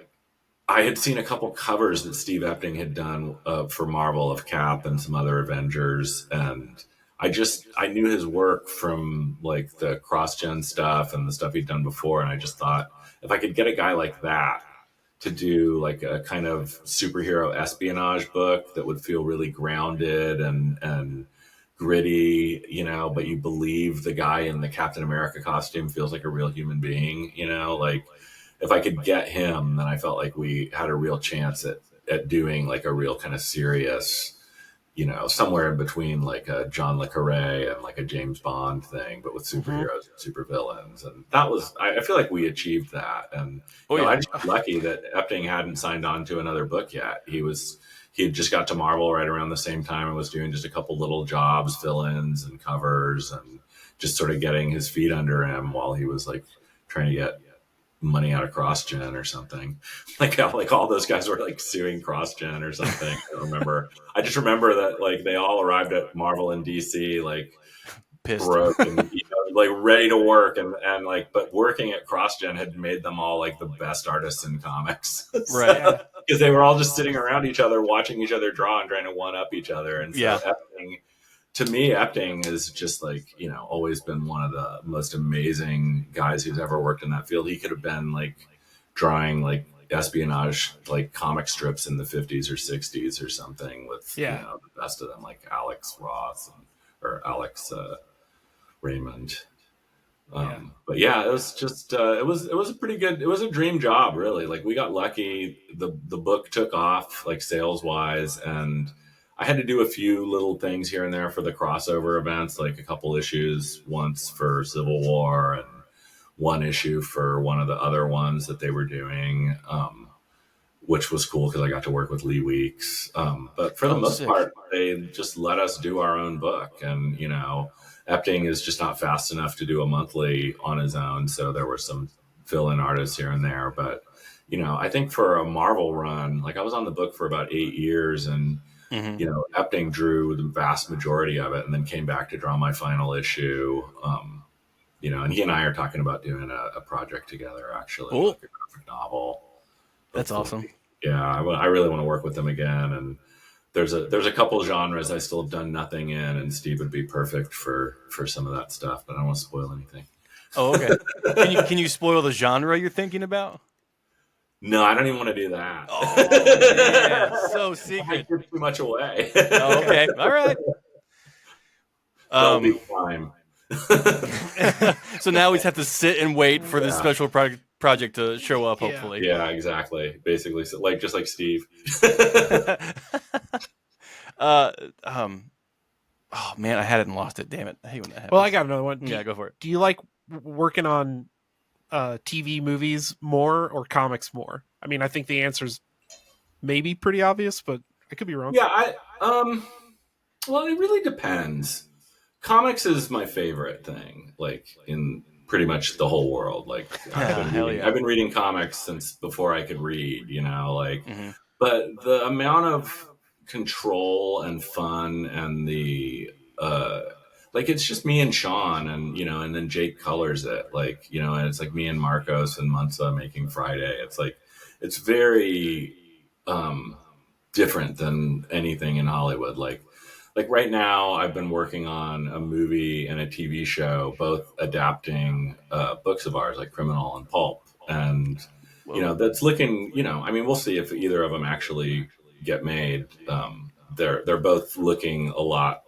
I had seen a couple covers that Steve Epting had done for Marvel of Cap and some other Avengers. And I knew his work from like the cross-gen stuff and the stuff he'd done before. And I just thought if I could get a guy like that to do like a kind of superhero espionage book that would feel really grounded and gritty, but you believe the guy in the Captain America costume feels like a real human being, like if I could get him, then I felt like we had a real chance at doing like a real kind of serious, somewhere in between like a John le Carré and like a James Bond thing, but with superheroes and supervillains. And that was, I feel like we achieved that. And I just was lucky that Epting hadn't signed on to another book yet. He had just got to Marvel right around the same time and was doing just a couple little jobs, fill-ins and covers, and just sort of getting his feet under him while he was like trying to get money out of CrossGen or something. Like all those guys were like suing CrossGen or something. I just remember that like they all arrived at Marvel and DC like pissed, broke and like ready to work and like, but working at CrossGen had made them all like the best artists in comics, right? Because they were all just sitting around each other, watching each other draw and trying to one up each other. And so to me, Epting has just like, always been one of the most amazing guys who's ever worked in that field. He could have been like drawing like espionage, like comic strips in the 50s or 60s or something with, the best of them, like Alex Ross or Alex Raymond. But yeah, it was just, it was a pretty good, it was a dream job, really. Like we got lucky. The book took off like sales wise, and I had to do a few little things here and there for the crossover events, like a couple issues once for Civil War and one issue for one of the other ones that they were doing, which was cool because I got to work with Lee Weeks. But for the most part, they just let us do our own book. And, Epting is just not fast enough to do a monthly on his own. So there were some fill-in artists here and there. But, I think for a Marvel run, like I was on the book for about 8 years, and Epting drew the vast majority of it and then came back to draw my final issue. And he and I are talking about doing a project together, actually, like a graphic novel. That's awesome. Yeah, I really want to work with them again. And there's a couple genres I still have done nothing in, and Steve would be perfect for some of that stuff, but I don't want to spoil anything. Oh, okay. Can you spoil the genre you're thinking about? No, I don't even want to do that. Oh, man. So secret. I give too much away. Oh, okay. All right. There'll be time. So now we just have to sit and wait for this special project to show up, hopefully. Yeah, exactly. Basically, so just like Steve. Oh, man, I had it and lost it. Damn it. I hate when that happens. Well, I got another one. Yeah, go for it. Do you like working on TV movies more or comics more? I mean, I think the answer is maybe pretty obvious, but I could be wrong. Yeah, well, it really depends. Comics is my favorite thing, like in pretty much the whole world. Like I've been reading comics since before I could read, like, but the amount of control and fun and the, like, it's just me and Sean and, and then Jake colors it, like, and it's like me and Marcos and Munza making Friday. It's like, it's very, different than anything in Hollywood. Like right now, I've been working on a movie and a TV show, both adapting books of ours, like Criminal and Pulp, and that's looking. I mean, we'll see if either of them actually get made. They're both looking a lot,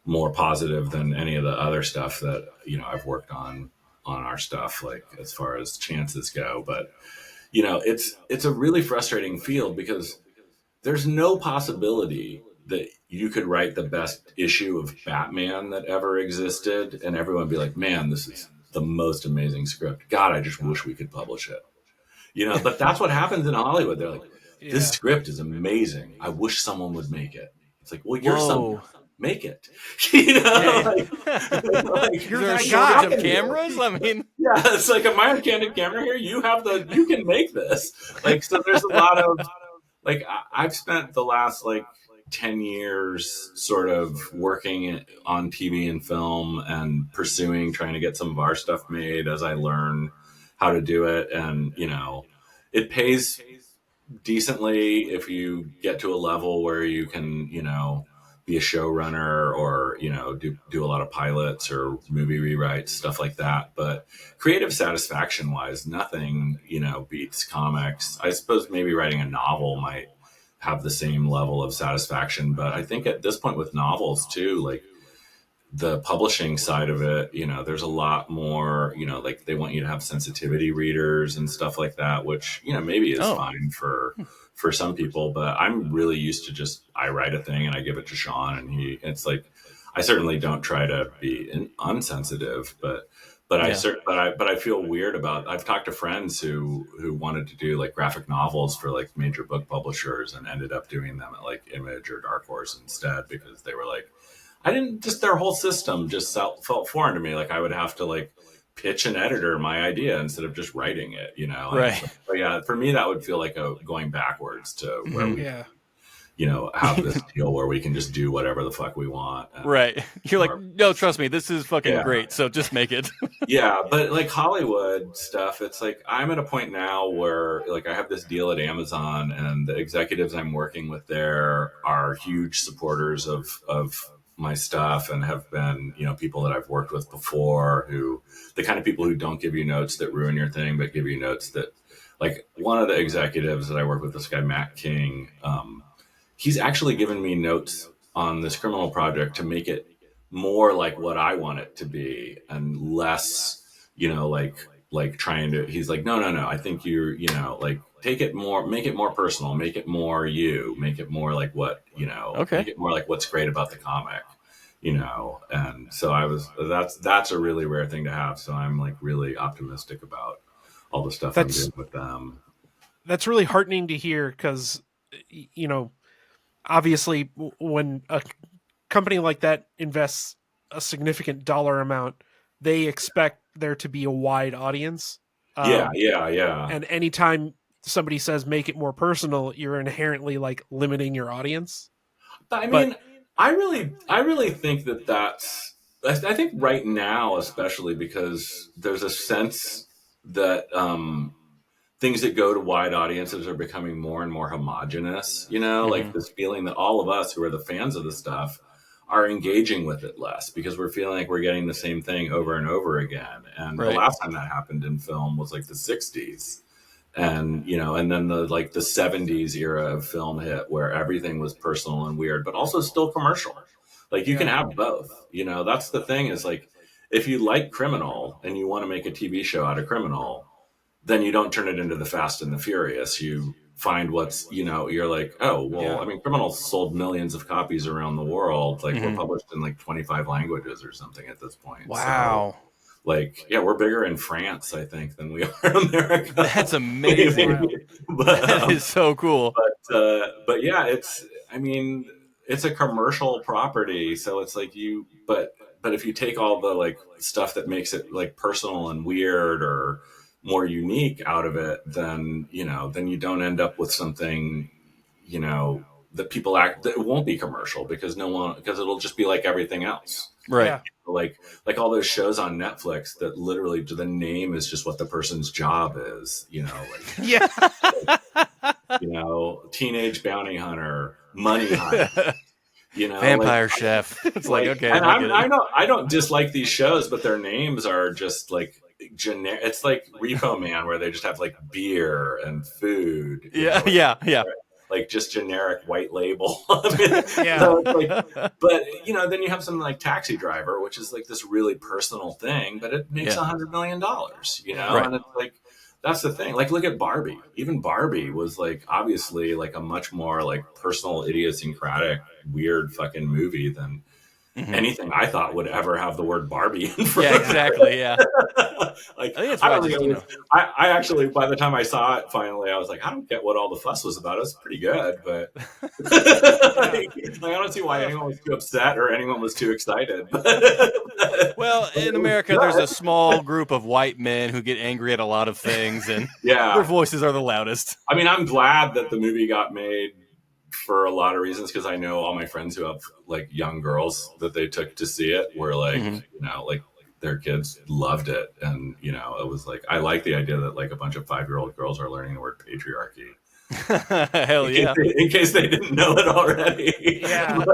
more positive than any of the other stuff that I've worked on our stuff, like as far as chances go. But it's a really frustrating field because there's no possibility that you could write the best issue of Batman that ever existed and everyone would be like, man, this is the most amazing script. God, I just wish we could publish it. But that's what happens in Hollywood. They're like, this script is amazing. I wish someone would make it. It's like, well, you're someone. Make it. Like, you're a shortage of cameras? I mean, yeah, it's like, am I on candid camera here? You can make this. Like, so there's a lot of, like, I've spent the last, like, 10 years sort of working on TV and film and trying to get some of our stuff made as I learn how to do it. And, it pays decently if you get to a level where you can, be a showrunner or, do a lot of pilots or movie rewrites, stuff like that. But creative satisfaction wise, nothing, beats comics. I suppose maybe writing a novel might have the same level of satisfaction. But I think at this point with novels too, like the publishing side of it, there's a lot more, like they want you to have sensitivity readers and stuff like that, which, maybe is fine for some people, but I'm really used to just, I write a thing and I give it to Sean and it's like, I certainly don't try to be unsensitive, but I feel weird about, I've talked to friends who wanted to do like graphic novels for like major book publishers and ended up doing them at like Image or Dark Horse instead, because they were like, their whole system just felt foreign to me. Like I would have to like pitch an editor my idea instead of just writing it, Right. But yeah, for me, that would feel like going backwards to where we, have this deal where we can just do whatever the fuck we want. Right. You're like, no, trust me, this is fucking great. So just make it. Yeah. But like Hollywood stuff, it's like, I'm at a point now where like I have this deal at Amazon and the executives I'm working with there are huge supporters of my stuff and have been, people that I've worked with before, the kind of people who don't give you notes that ruin your thing, but give you notes that, like, one of the executives that I work with, this guy, Matt King, he's actually given me notes on this Criminal project to make it more like what I want it to be and less, like trying to, he's like, no, I think you're, like, make it more personal, make it more make it more like what, make it more like what's great about the comic, and so that's a really rare thing to have. So I'm like really optimistic about all the stuff I'm doing with them. That's really heartening to hear because, obviously when a company like that invests a significant dollar amount, they expect there to be a wide audience. Yeah. And anytime somebody says make it more personal, you're inherently like limiting your audience. I mean, I really think I think right now, especially because there's a sense that things that go to wide audiences are becoming more and more homogenous, like this feeling that all of us who are the fans of the stuff are engaging with it less because we're feeling like we're getting the same thing over and over again. And the last time that happened in film was like the 60s. And, and then the 70s era of film hit where everything was personal and weird, but also still commercial. Like you can have both, that's the thing is like, if you like Criminal and you want to make a TV show out of Criminal, then you don't turn it into the Fast and the Furious. You find what's, you're like, oh, well, I mean, Criminal sold millions of copies around the world. Like we're published in like 25 languages or something at this point. Wow. So, like, yeah, we're bigger in France, I think, than we are in America. That's amazing. But, that is so cool. But but yeah, I mean, it's a commercial property, so it's like but if you take all the like stuff that makes it like personal and weird or more unique out of it, then then you don't end up with something, that people act that won't be commercial because because it'll just be like everything else. Right. Yeah. Like all those shows on Netflix that literally the name is just what the person's job is, like Yeah. Teenage Bounty Hunter, Money Heist, Vampire Chef. It's like okay, and I get it. I don't dislike these shows, but their names are just like generic. It's like Repo Man, where they just have like beer and food. Yeah. Like just generic white label. I mean, Yeah. so it's like, but then you have something like Taxi Driver, which is like this really personal thing, but it makes $100 million. Right. And it's like that's the thing. Like look at Barbie. Even Barbie was like obviously like a much more like personal, idiosyncratic, weird fucking movie than anything I thought would ever have the word Barbie in front Yeah, exactly. Yeah. Like, I think it's why I actually, by the time I saw it finally, I was like, I don't get what all the fuss was about. It was pretty good, but like, I don't see why anyone was too upset or anyone was too excited. Well, in America, there's a small group of white men who get angry at a lot of things, and their voices are the loudest. I mean, I'm glad that the movie got made for a lot of reasons, because I know all my friends who have like young girls that they took to see it were like, like their kids loved it. And, it was like, I like the idea that like a bunch of 5-year-old girls are learning the word patriarchy. Hell yeah. In case they didn't know it already. Yeah.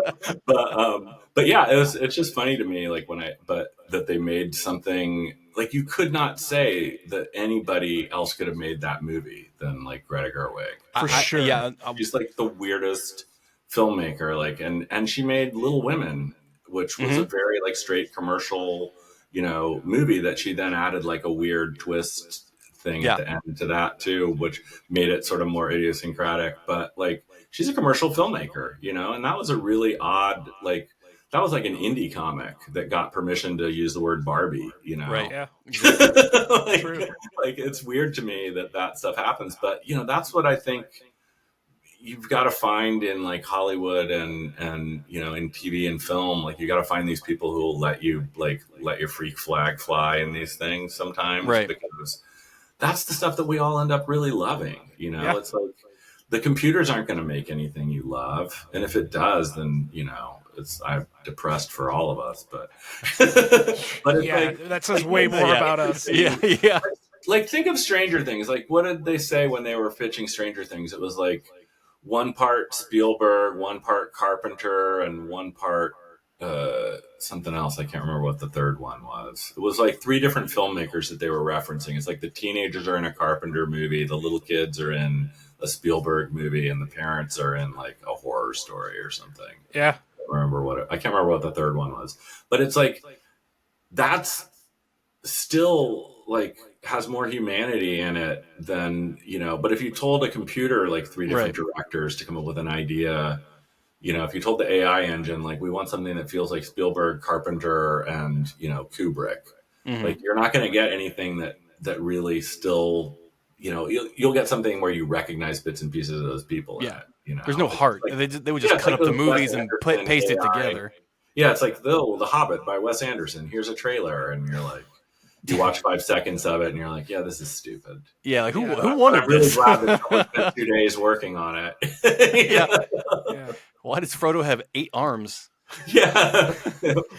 But yeah, it's just funny to me, like that they made something like you could not say that anybody else could have made that movie than like Greta Gerwig. For sure. Yeah. She's like the weirdest filmmaker, like, and she made Little Women, which was a very like straight commercial, movie that she then added like a weird twist thing at the end to that too, which made it sort of more idiosyncratic. But like, she's a commercial filmmaker, and that was a really odd, like, that was like an indie comic that got permission to use the word Barbie, Right. Yeah. True. Like, it's weird to me that stuff happens, but that's what I think you've got to find in like Hollywood and in TV and film. Like, you got to find these people who will let your freak flag fly in these things sometimes, right? Because that's the stuff that we all end up really loving. It's like the computers aren't going to make anything you love, and if it does, then I'm depressed for all of us. But it's like, that says way more about us. Yeah. Like, think of Stranger Things. Like, what did they say when they were pitching Stranger Things? It was like one part Spielberg, one part Carpenter, and one part something else. I can't remember what the third one was. It was like 3 different filmmakers that they were referencing. It's like the teenagers are in a Carpenter movie, the little kids are in a Spielberg movie, and the parents are in like a horror story or something. Yeah. I can't remember what the third one was. But it's like, that's still like has more humanity in it than, but if you told a computer like 3 different directors to come up with an idea, if you told the AI engine, like, we want something that feels like Spielberg, Carpenter, and, Kubrick, like, you're not going to get anything that really still, you'll get something where you recognize bits and pieces of those people. Yeah. In it, There's no heart. Like, they would just cut up the movies and paste it together. Yeah. It's like The Hobbit by Wes Anderson. Here's a trailer. And you're like, you watch 5 seconds of it and you're like, yeah, this is stupid. Yeah. Like, who wanted this? I'm really glad that someone spent 2 days working on it. Yeah. Why does Frodo have 8 arms? Yeah.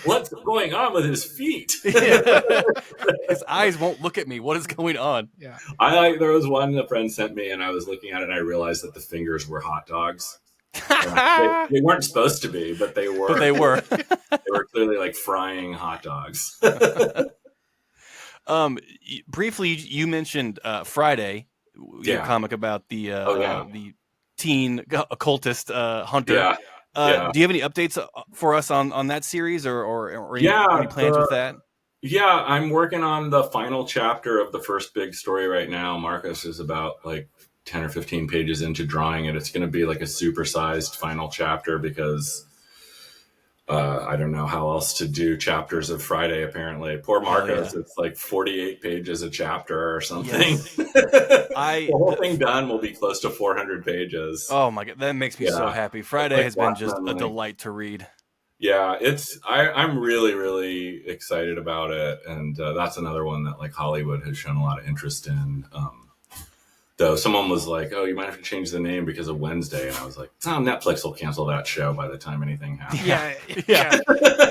What's going on with his feet? His eyes won't look at me. What is going on? Yeah. There was one a friend sent me, and I was looking at it and I realized that the fingers were hot dogs. They weren't supposed to be, but they were. They were clearly like frying hot dogs. Briefly, you mentioned Friday, your comic about the teen occultist hunter. Do you have any updates for us on that series or any plans with that? Yeah, I'm working on the final chapter of the first big story right now. Marcus is about like 10 or 15 pages into drawing it. It's going to be like a supersized final chapter because I don't know how else to do chapters of Friday. Apparently, poor Hell yeah. Marcos. It's like 48 pages a chapter or something. Yes. The whole thing done will be close to 400 pages. Oh my god, that makes me so Yeah, happy. it's Friday like has been just Watchmen. a Like, delight to read. yeah, I'm really, really excited about it, and that's another one that like Hollywood has shown a lot of interest in. Though someone was like, "Oh, you might have to change the name because of Wednesday," and I was like, "Oh, Netflix will cancel that show by the time anything happens." Yeah,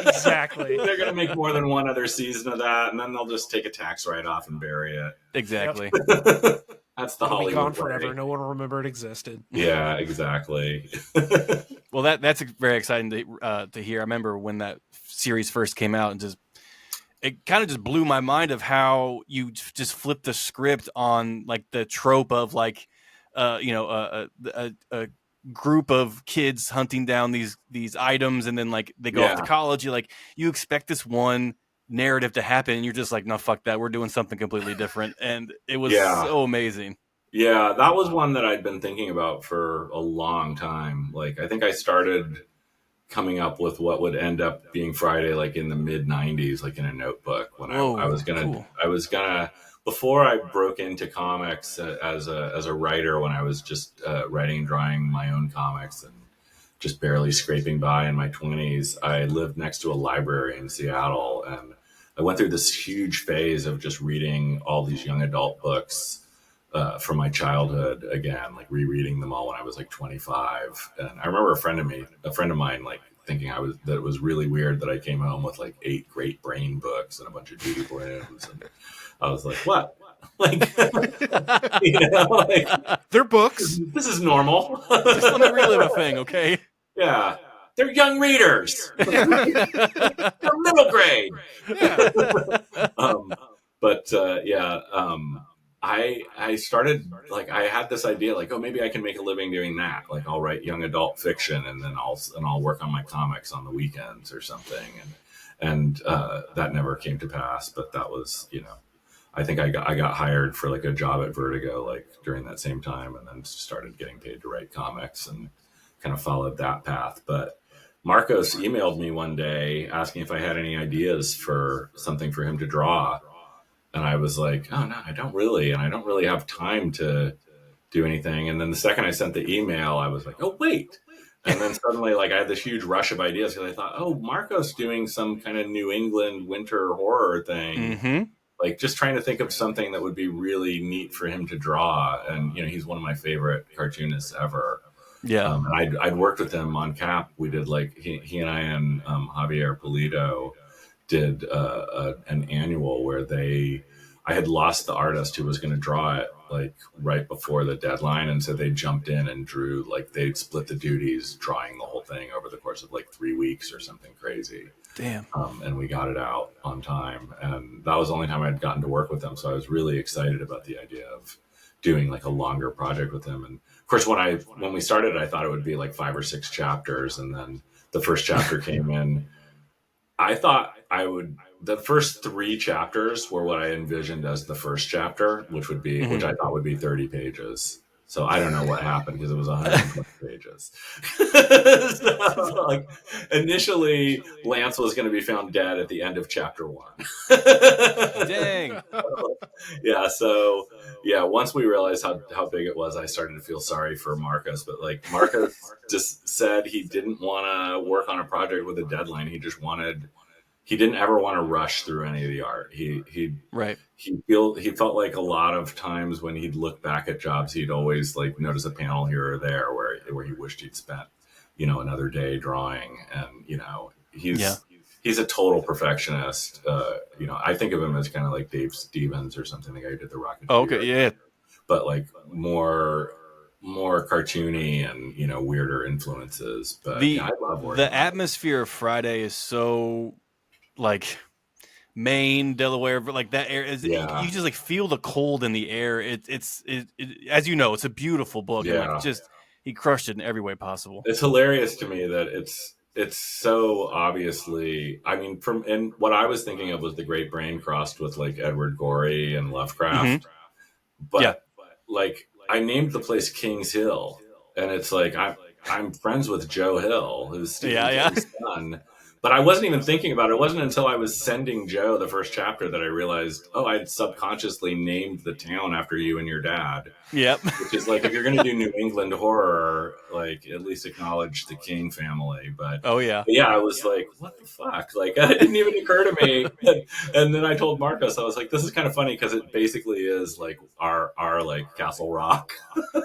exactly. They're going to make more than one other season of that, and then they'll just take a tax write-off and bury it. Exactly. That's the It'll be Hollywood gone way. forever. No one will remember it existed. Yeah, exactly. Well, that's very exciting to hear. I remember when that series first came out, and just it kind of just blew my mind of how you just flip the script on like the trope of like, a group of kids hunting down these items, and then like they go off to college. You expect this one narrative to happen, and you're just like, no, fuck that. We're doing something completely different, and it was so amazing. Yeah, that was one that I'd been thinking about for a long time. Like, I think I started coming up with what would end up being Friday, like in the mid '90s, like in a notebook. When I was gonna, before I broke into comics as a writer, when I was just writing and drawing my own comics and just barely scraping by in my 20s, I lived next to a library in Seattle, and I went through this huge phase of just reading all these young adult books from my childhood again, like rereading them all when I was like 25. And I remember a friend of mine, like thinking that it was really weird that I came home with like 8 Great Brain books and a bunch of Judy Blumes. And I was like, what? Like, like they're books. This is normal. Just let me relive a thing, okay? Yeah. They're young readers. They're middle grade. I started, like, I had this idea, like, oh, maybe I can make a living doing that. Like, I'll write young adult fiction, and then I'll work on my comics on the weekends or something. And that never came to pass. But that was, I think I got hired for like a job at Vertigo, like during that same time, and then started getting paid to write comics and kind of followed that path. But Marcos emailed me one day asking if I had any ideas for something for him to draw. And I was like, oh, no, I don't really. And I don't really have time to do anything. And then the second I sent the email, I was like, oh, wait. And then suddenly, like, I had this huge rush of ideas because I thought, oh, Marcos doing some kind of New England winter horror thing. Mm-hmm. Like, just trying to think of something that would be really neat for him to draw. And, he's one of my favorite cartoonists ever. Yeah. And I'd worked with him on Cap. We did, like, he and I and Javier Pulido did an annual where I had lost the artist who was going to draw it, like, right before the deadline. And so they jumped in and drew, like, they'd split the duties drawing the whole thing over the course of like 3 weeks or something crazy. Damn. And we got it out on time. And that was the only time I'd gotten to work with him. So I was really excited about the idea of doing like a longer project with him. And of course, when we started, I thought it would be like 5 or 6 chapters. And then the first chapter came in. I thought the first 3 chapters were what I envisioned as the first chapter, which I thought would be 30 pages. So I don't know what happened because it was 120 pages. So, like, initially, Lance was going to be found dead at the end of chapter 1. Dang. Yeah. So yeah, once we realized how big it was, I started to feel sorry for Marcos. But like, Marcos just said he didn't want to work on a project with a deadline. He didn't ever want to rush through any of the art. He felt like a lot of times when he'd look back at jobs, he'd always like notice a panel here or there where he wished he'd spent, another day drawing. And, he's a total perfectionist. I think of him as kind of like Dave Stevens or something, the guy who did the Rocket. Oh, okay. Yeah. But like more cartoony and, weirder influences. But I love working. The atmosphere of Friday is so, like, Maine, Delaware, but like that air is, you just like feel the cold in the air. It's as you know, it's a beautiful book. Yeah. And, like, just he crushed it in every way possible. It's hilarious to me that it's so obviously, I mean, and what I was thinking of was the Great Brain crossed with like Edward Gorey and Lovecraft. Mm-hmm. But like, I named the place King's Hill, and it's like I'm friends with Joe Hill, who's Stephen King's son. But I wasn't even thinking about it. It wasn't until I was sending Joe the first chapter that I realized, oh, I'd subconsciously named the town after you and your dad. Yep. Which is like, if you're going to do New England horror, like at least acknowledge the King family. But Oh yeah. yeah, I was like, what the fuck? Like, it didn't even occur to me. And then I told Marcos, I was like, this is kind of funny because it basically is like our like Castle Rock.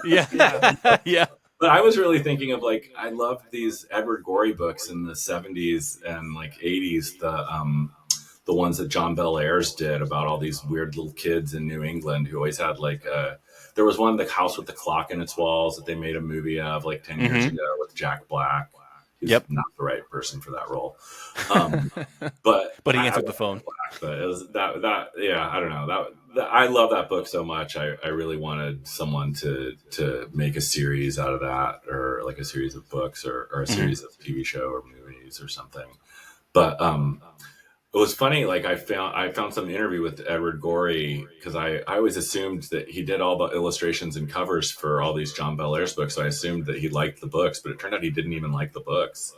Yeah. Yeah. But I was really thinking of like, I loved these Edward Gorey books in the 70s and like 80s, the ones that John Bellairs did about all these weird little kids in New England who always had like there was one, The House with the Clock in Its Walls, that they made a movie of like 10 years ago with Jack Black. He's not the right person for that role. But he answered the phone. But it was that yeah, I don't know. I love that book so much. I really wanted someone to make a series out of that, or like a series of books, or a series of TV show or movies or something. But it was funny. Like I found some interview with Edward Gorey, because I always assumed that he did all the illustrations and covers for all these John Bellairs books. So I assumed that he liked the books, but it turned out he didn't even like the books.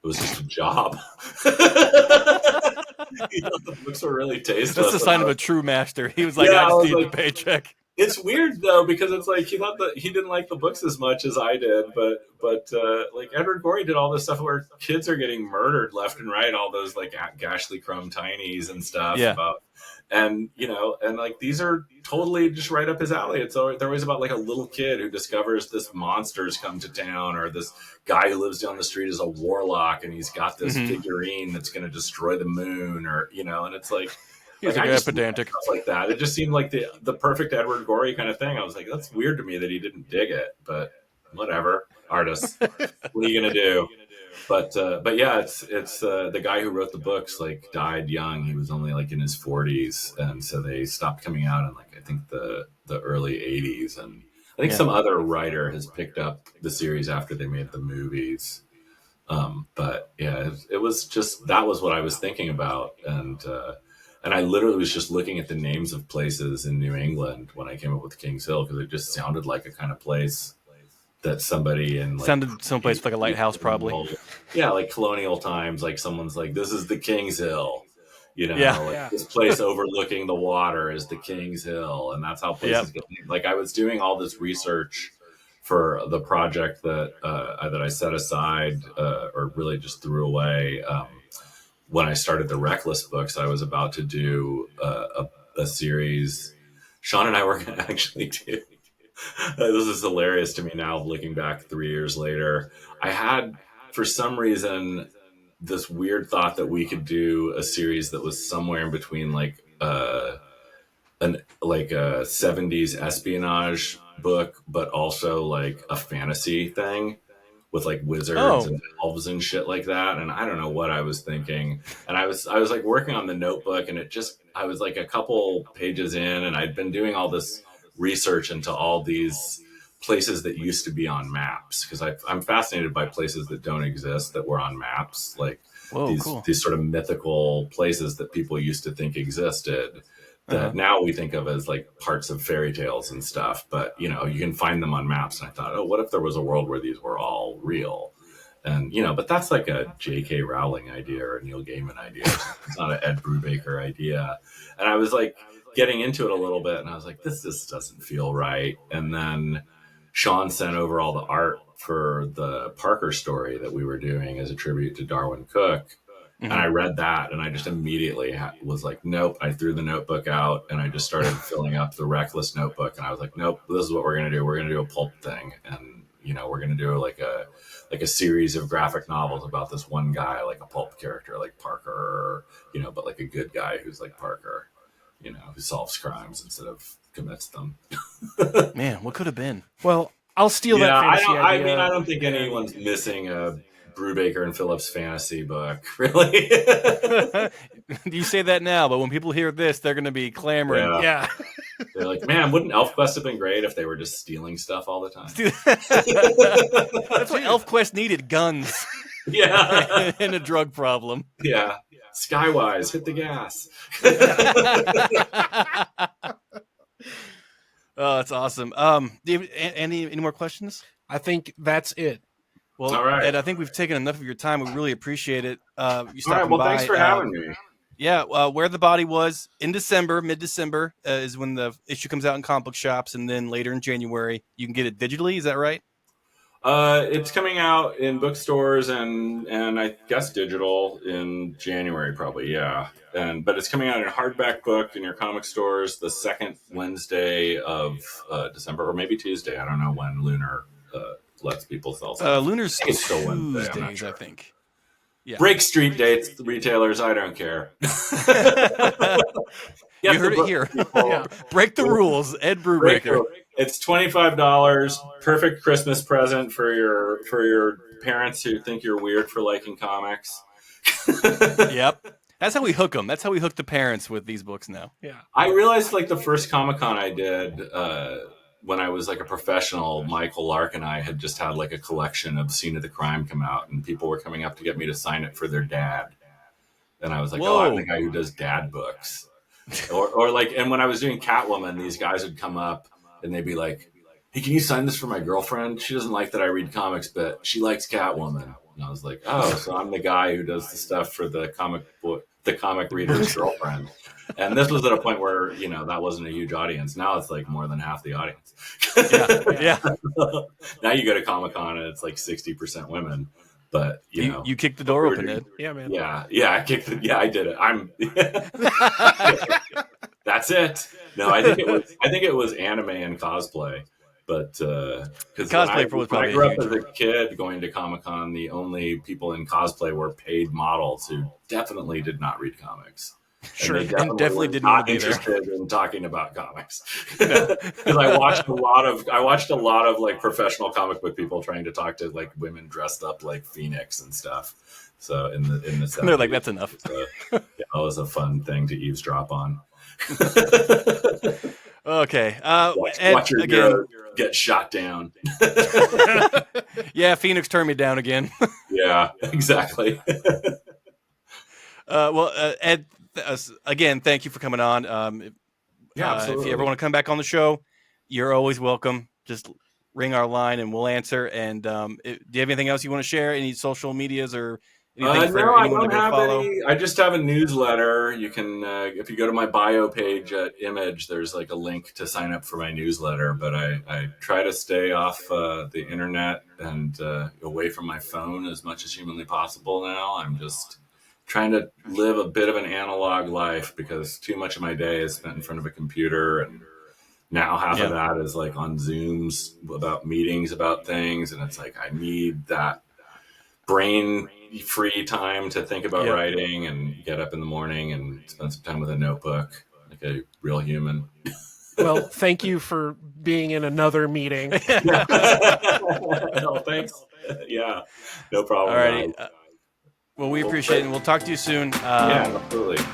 It was just a job. The books were really tasteless. That's the sign of a true master. He was like, I just need the paycheck. It's weird though, because it's like he thought that he didn't like the books as much as I did, but like Edward Gorey did all this stuff where kids are getting murdered left and right, all those like Gashly Crumb Tinies and stuff. Yeah. And like these are totally just right up his alley. They're always about like a little kid who discovers this monster's come to town, or this guy who lives down the street is a warlock and he's got this figurine that's going to destroy the moon, or and it's like. He's like, like pedantic like that. It just seemed like the perfect Edward Gorey kind of thing. I was like, that's weird to me that he didn't dig it, but whatever. Artists, what are you gonna do? But yeah, it's the guy who wrote the books like died young. He was only like in his 40s, and so they stopped coming out in like I think the early 80s. And I think some other writer has picked up the series after they made the movies. But yeah, it was just, that was what I was thinking about, and I literally was just looking at the names of places in New England when I came up with Kings Hill, because it just sounded like a kind of place that somebody in like sounded someplace with like a lighthouse, probably. Yeah, like colonial times, like someone's like, this is the Kings Hill, this place overlooking the water is the Kings Hill, and that's how places get named. Like I was doing all this research for the project that I set aside, or really just threw away. When I started the Reckless books, I was about to do a series. Sean and I were going to actually do. This is hilarious to me now, looking back 3 years later. I had, for some reason, this weird thought that we could do a series that was somewhere in between like a 70s espionage book, but also like a fantasy thing, with like wizards and elves and shit like that. And I don't know what I was thinking. And I was like working on the notebook, and I was like a couple pages in, and I'd been doing all this research into all these places that used to be on maps, because I'm fascinated by places that don't exist that were on maps, like these sort of mythical places that people used to think existed, that now we think of as like parts of fairy tales and stuff, but you can find them on maps. And I thought, oh, what if there was a world where these were all real? And but that's like a J.K. Rowling idea or a Neil Gaiman idea. It's not an Ed Brubaker idea. And I was like getting into it a little bit, and I was like, this just doesn't feel right. And then Sean sent over all the art for the Parker story that we were doing as a tribute to Darwin Cook. And I read that, and I just immediately was like, nope. I threw the notebook out, and I just started filling up the Reckless notebook. And I was like, nope, this is what we're going to do. We're going to do a pulp thing. And, we're going to do like a series of graphic novels about this one guy, like a pulp character, like Parker, but like a good guy who's like Parker, who solves crimes instead of commits them. Man, what could have been? Well, I'll steal that fantasy idea. I mean, I don't think anyone's missing a Brubaker and Phillips fantasy book, really. You say that now, but when people hear this, they're going to be clamoring. Yeah. They're like, man, wouldn't ElfQuest have been great if they were just stealing stuff all the time? That's what ElfQuest needed, guns. Yeah. And a drug problem. Yeah. Skywise, hit the gas. Oh, that's awesome. Do you have any more questions? I think that's it. Well, All right. Ed, I think we've taken enough of your time. We really appreciate it. You All right. stopping Well, by. thanks for having me. Yeah, Where the Body Was in December, mid-December is when the issue comes out in comic book shops, and then later in January you can get it digitally. Is that right? It's coming out in bookstores and I guess digital in January, probably. Yeah, but it's coming out in a hardback book in your comic stores the second Wednesday of December, or maybe Tuesday. I don't know when Lunar lets people sell stuff. Lunar's I think it's still Wednesday. I'm not Tuesdays, sure. I think. Yeah. Break street dates, the retailers. I don't care. You heard it here. Yeah. Break the rules, Ed Brubaker. It's $25. Perfect Christmas present for your parents who think you're weird for liking comics. Yep. That's how we hook them. That's how we hook the parents with these books now. Yeah. I realized like the first Comic-Con I did when I was like a professional, Michael Lark and I had just had like a collection of Scene of the Crime come out, and people were coming up to get me to sign it for their dad. And I was like, Whoa. oh, I'm the guy who does dad books. or like, and when I was doing Catwoman, these guys would come up and they'd be like, hey, can you sign this for my girlfriend? She doesn't like that I read comics, but she likes Catwoman. And I was like, oh, so I'm the guy who does the stuff for the comic reader's girlfriend. And this was at a point where, that wasn't a huge audience. Now it's like more than half the audience. Yeah. Now you go to Comic-Con and it's like 60% women. But you kicked the door open, Ed. Yeah, man. Yeah, I did it. That's it. No, I think it was anime and cosplay. But because when I grew up as a kid going to Comic-Con, the only people in cosplay were paid models who definitely did not read comics. Sure, and definitely didn't not want to be interested in talking about comics. Because I watched a lot of like professional comic book people trying to talk to like women dressed up like Phoenix and stuff. So in the 70s, they're like, that's enough. That was a fun thing to eavesdrop on. Okay. Watch your hero get shot down. Yeah, Phoenix turned me down again. Yeah, exactly. Ed, again, thank you for coming on. Absolutely. If you ever want to come back on the show, you're always welcome. Just ring our line and we'll answer. And do you have anything else you want to share? Any social medias or anything for no, anyone I don't to have follow? any. I just have a newsletter. You can, if you go to my bio page at Image, there's like a link to sign up for my newsletter. But I try to stay off the internet and away from my phone as much as humanly possible now. I'm just trying to live a bit of an analog life because too much of my day is spent in front of a computer, and now half of that is like on Zooms about meetings about things, and it's like I need that brain free time to think about writing and get up in the morning and spend some time with a notebook like a real human. Well, thank you for being in another meeting. Well, thanks. Yeah, no problem. All right. Well, we appreciate it, and we'll talk to you soon. Yeah, absolutely.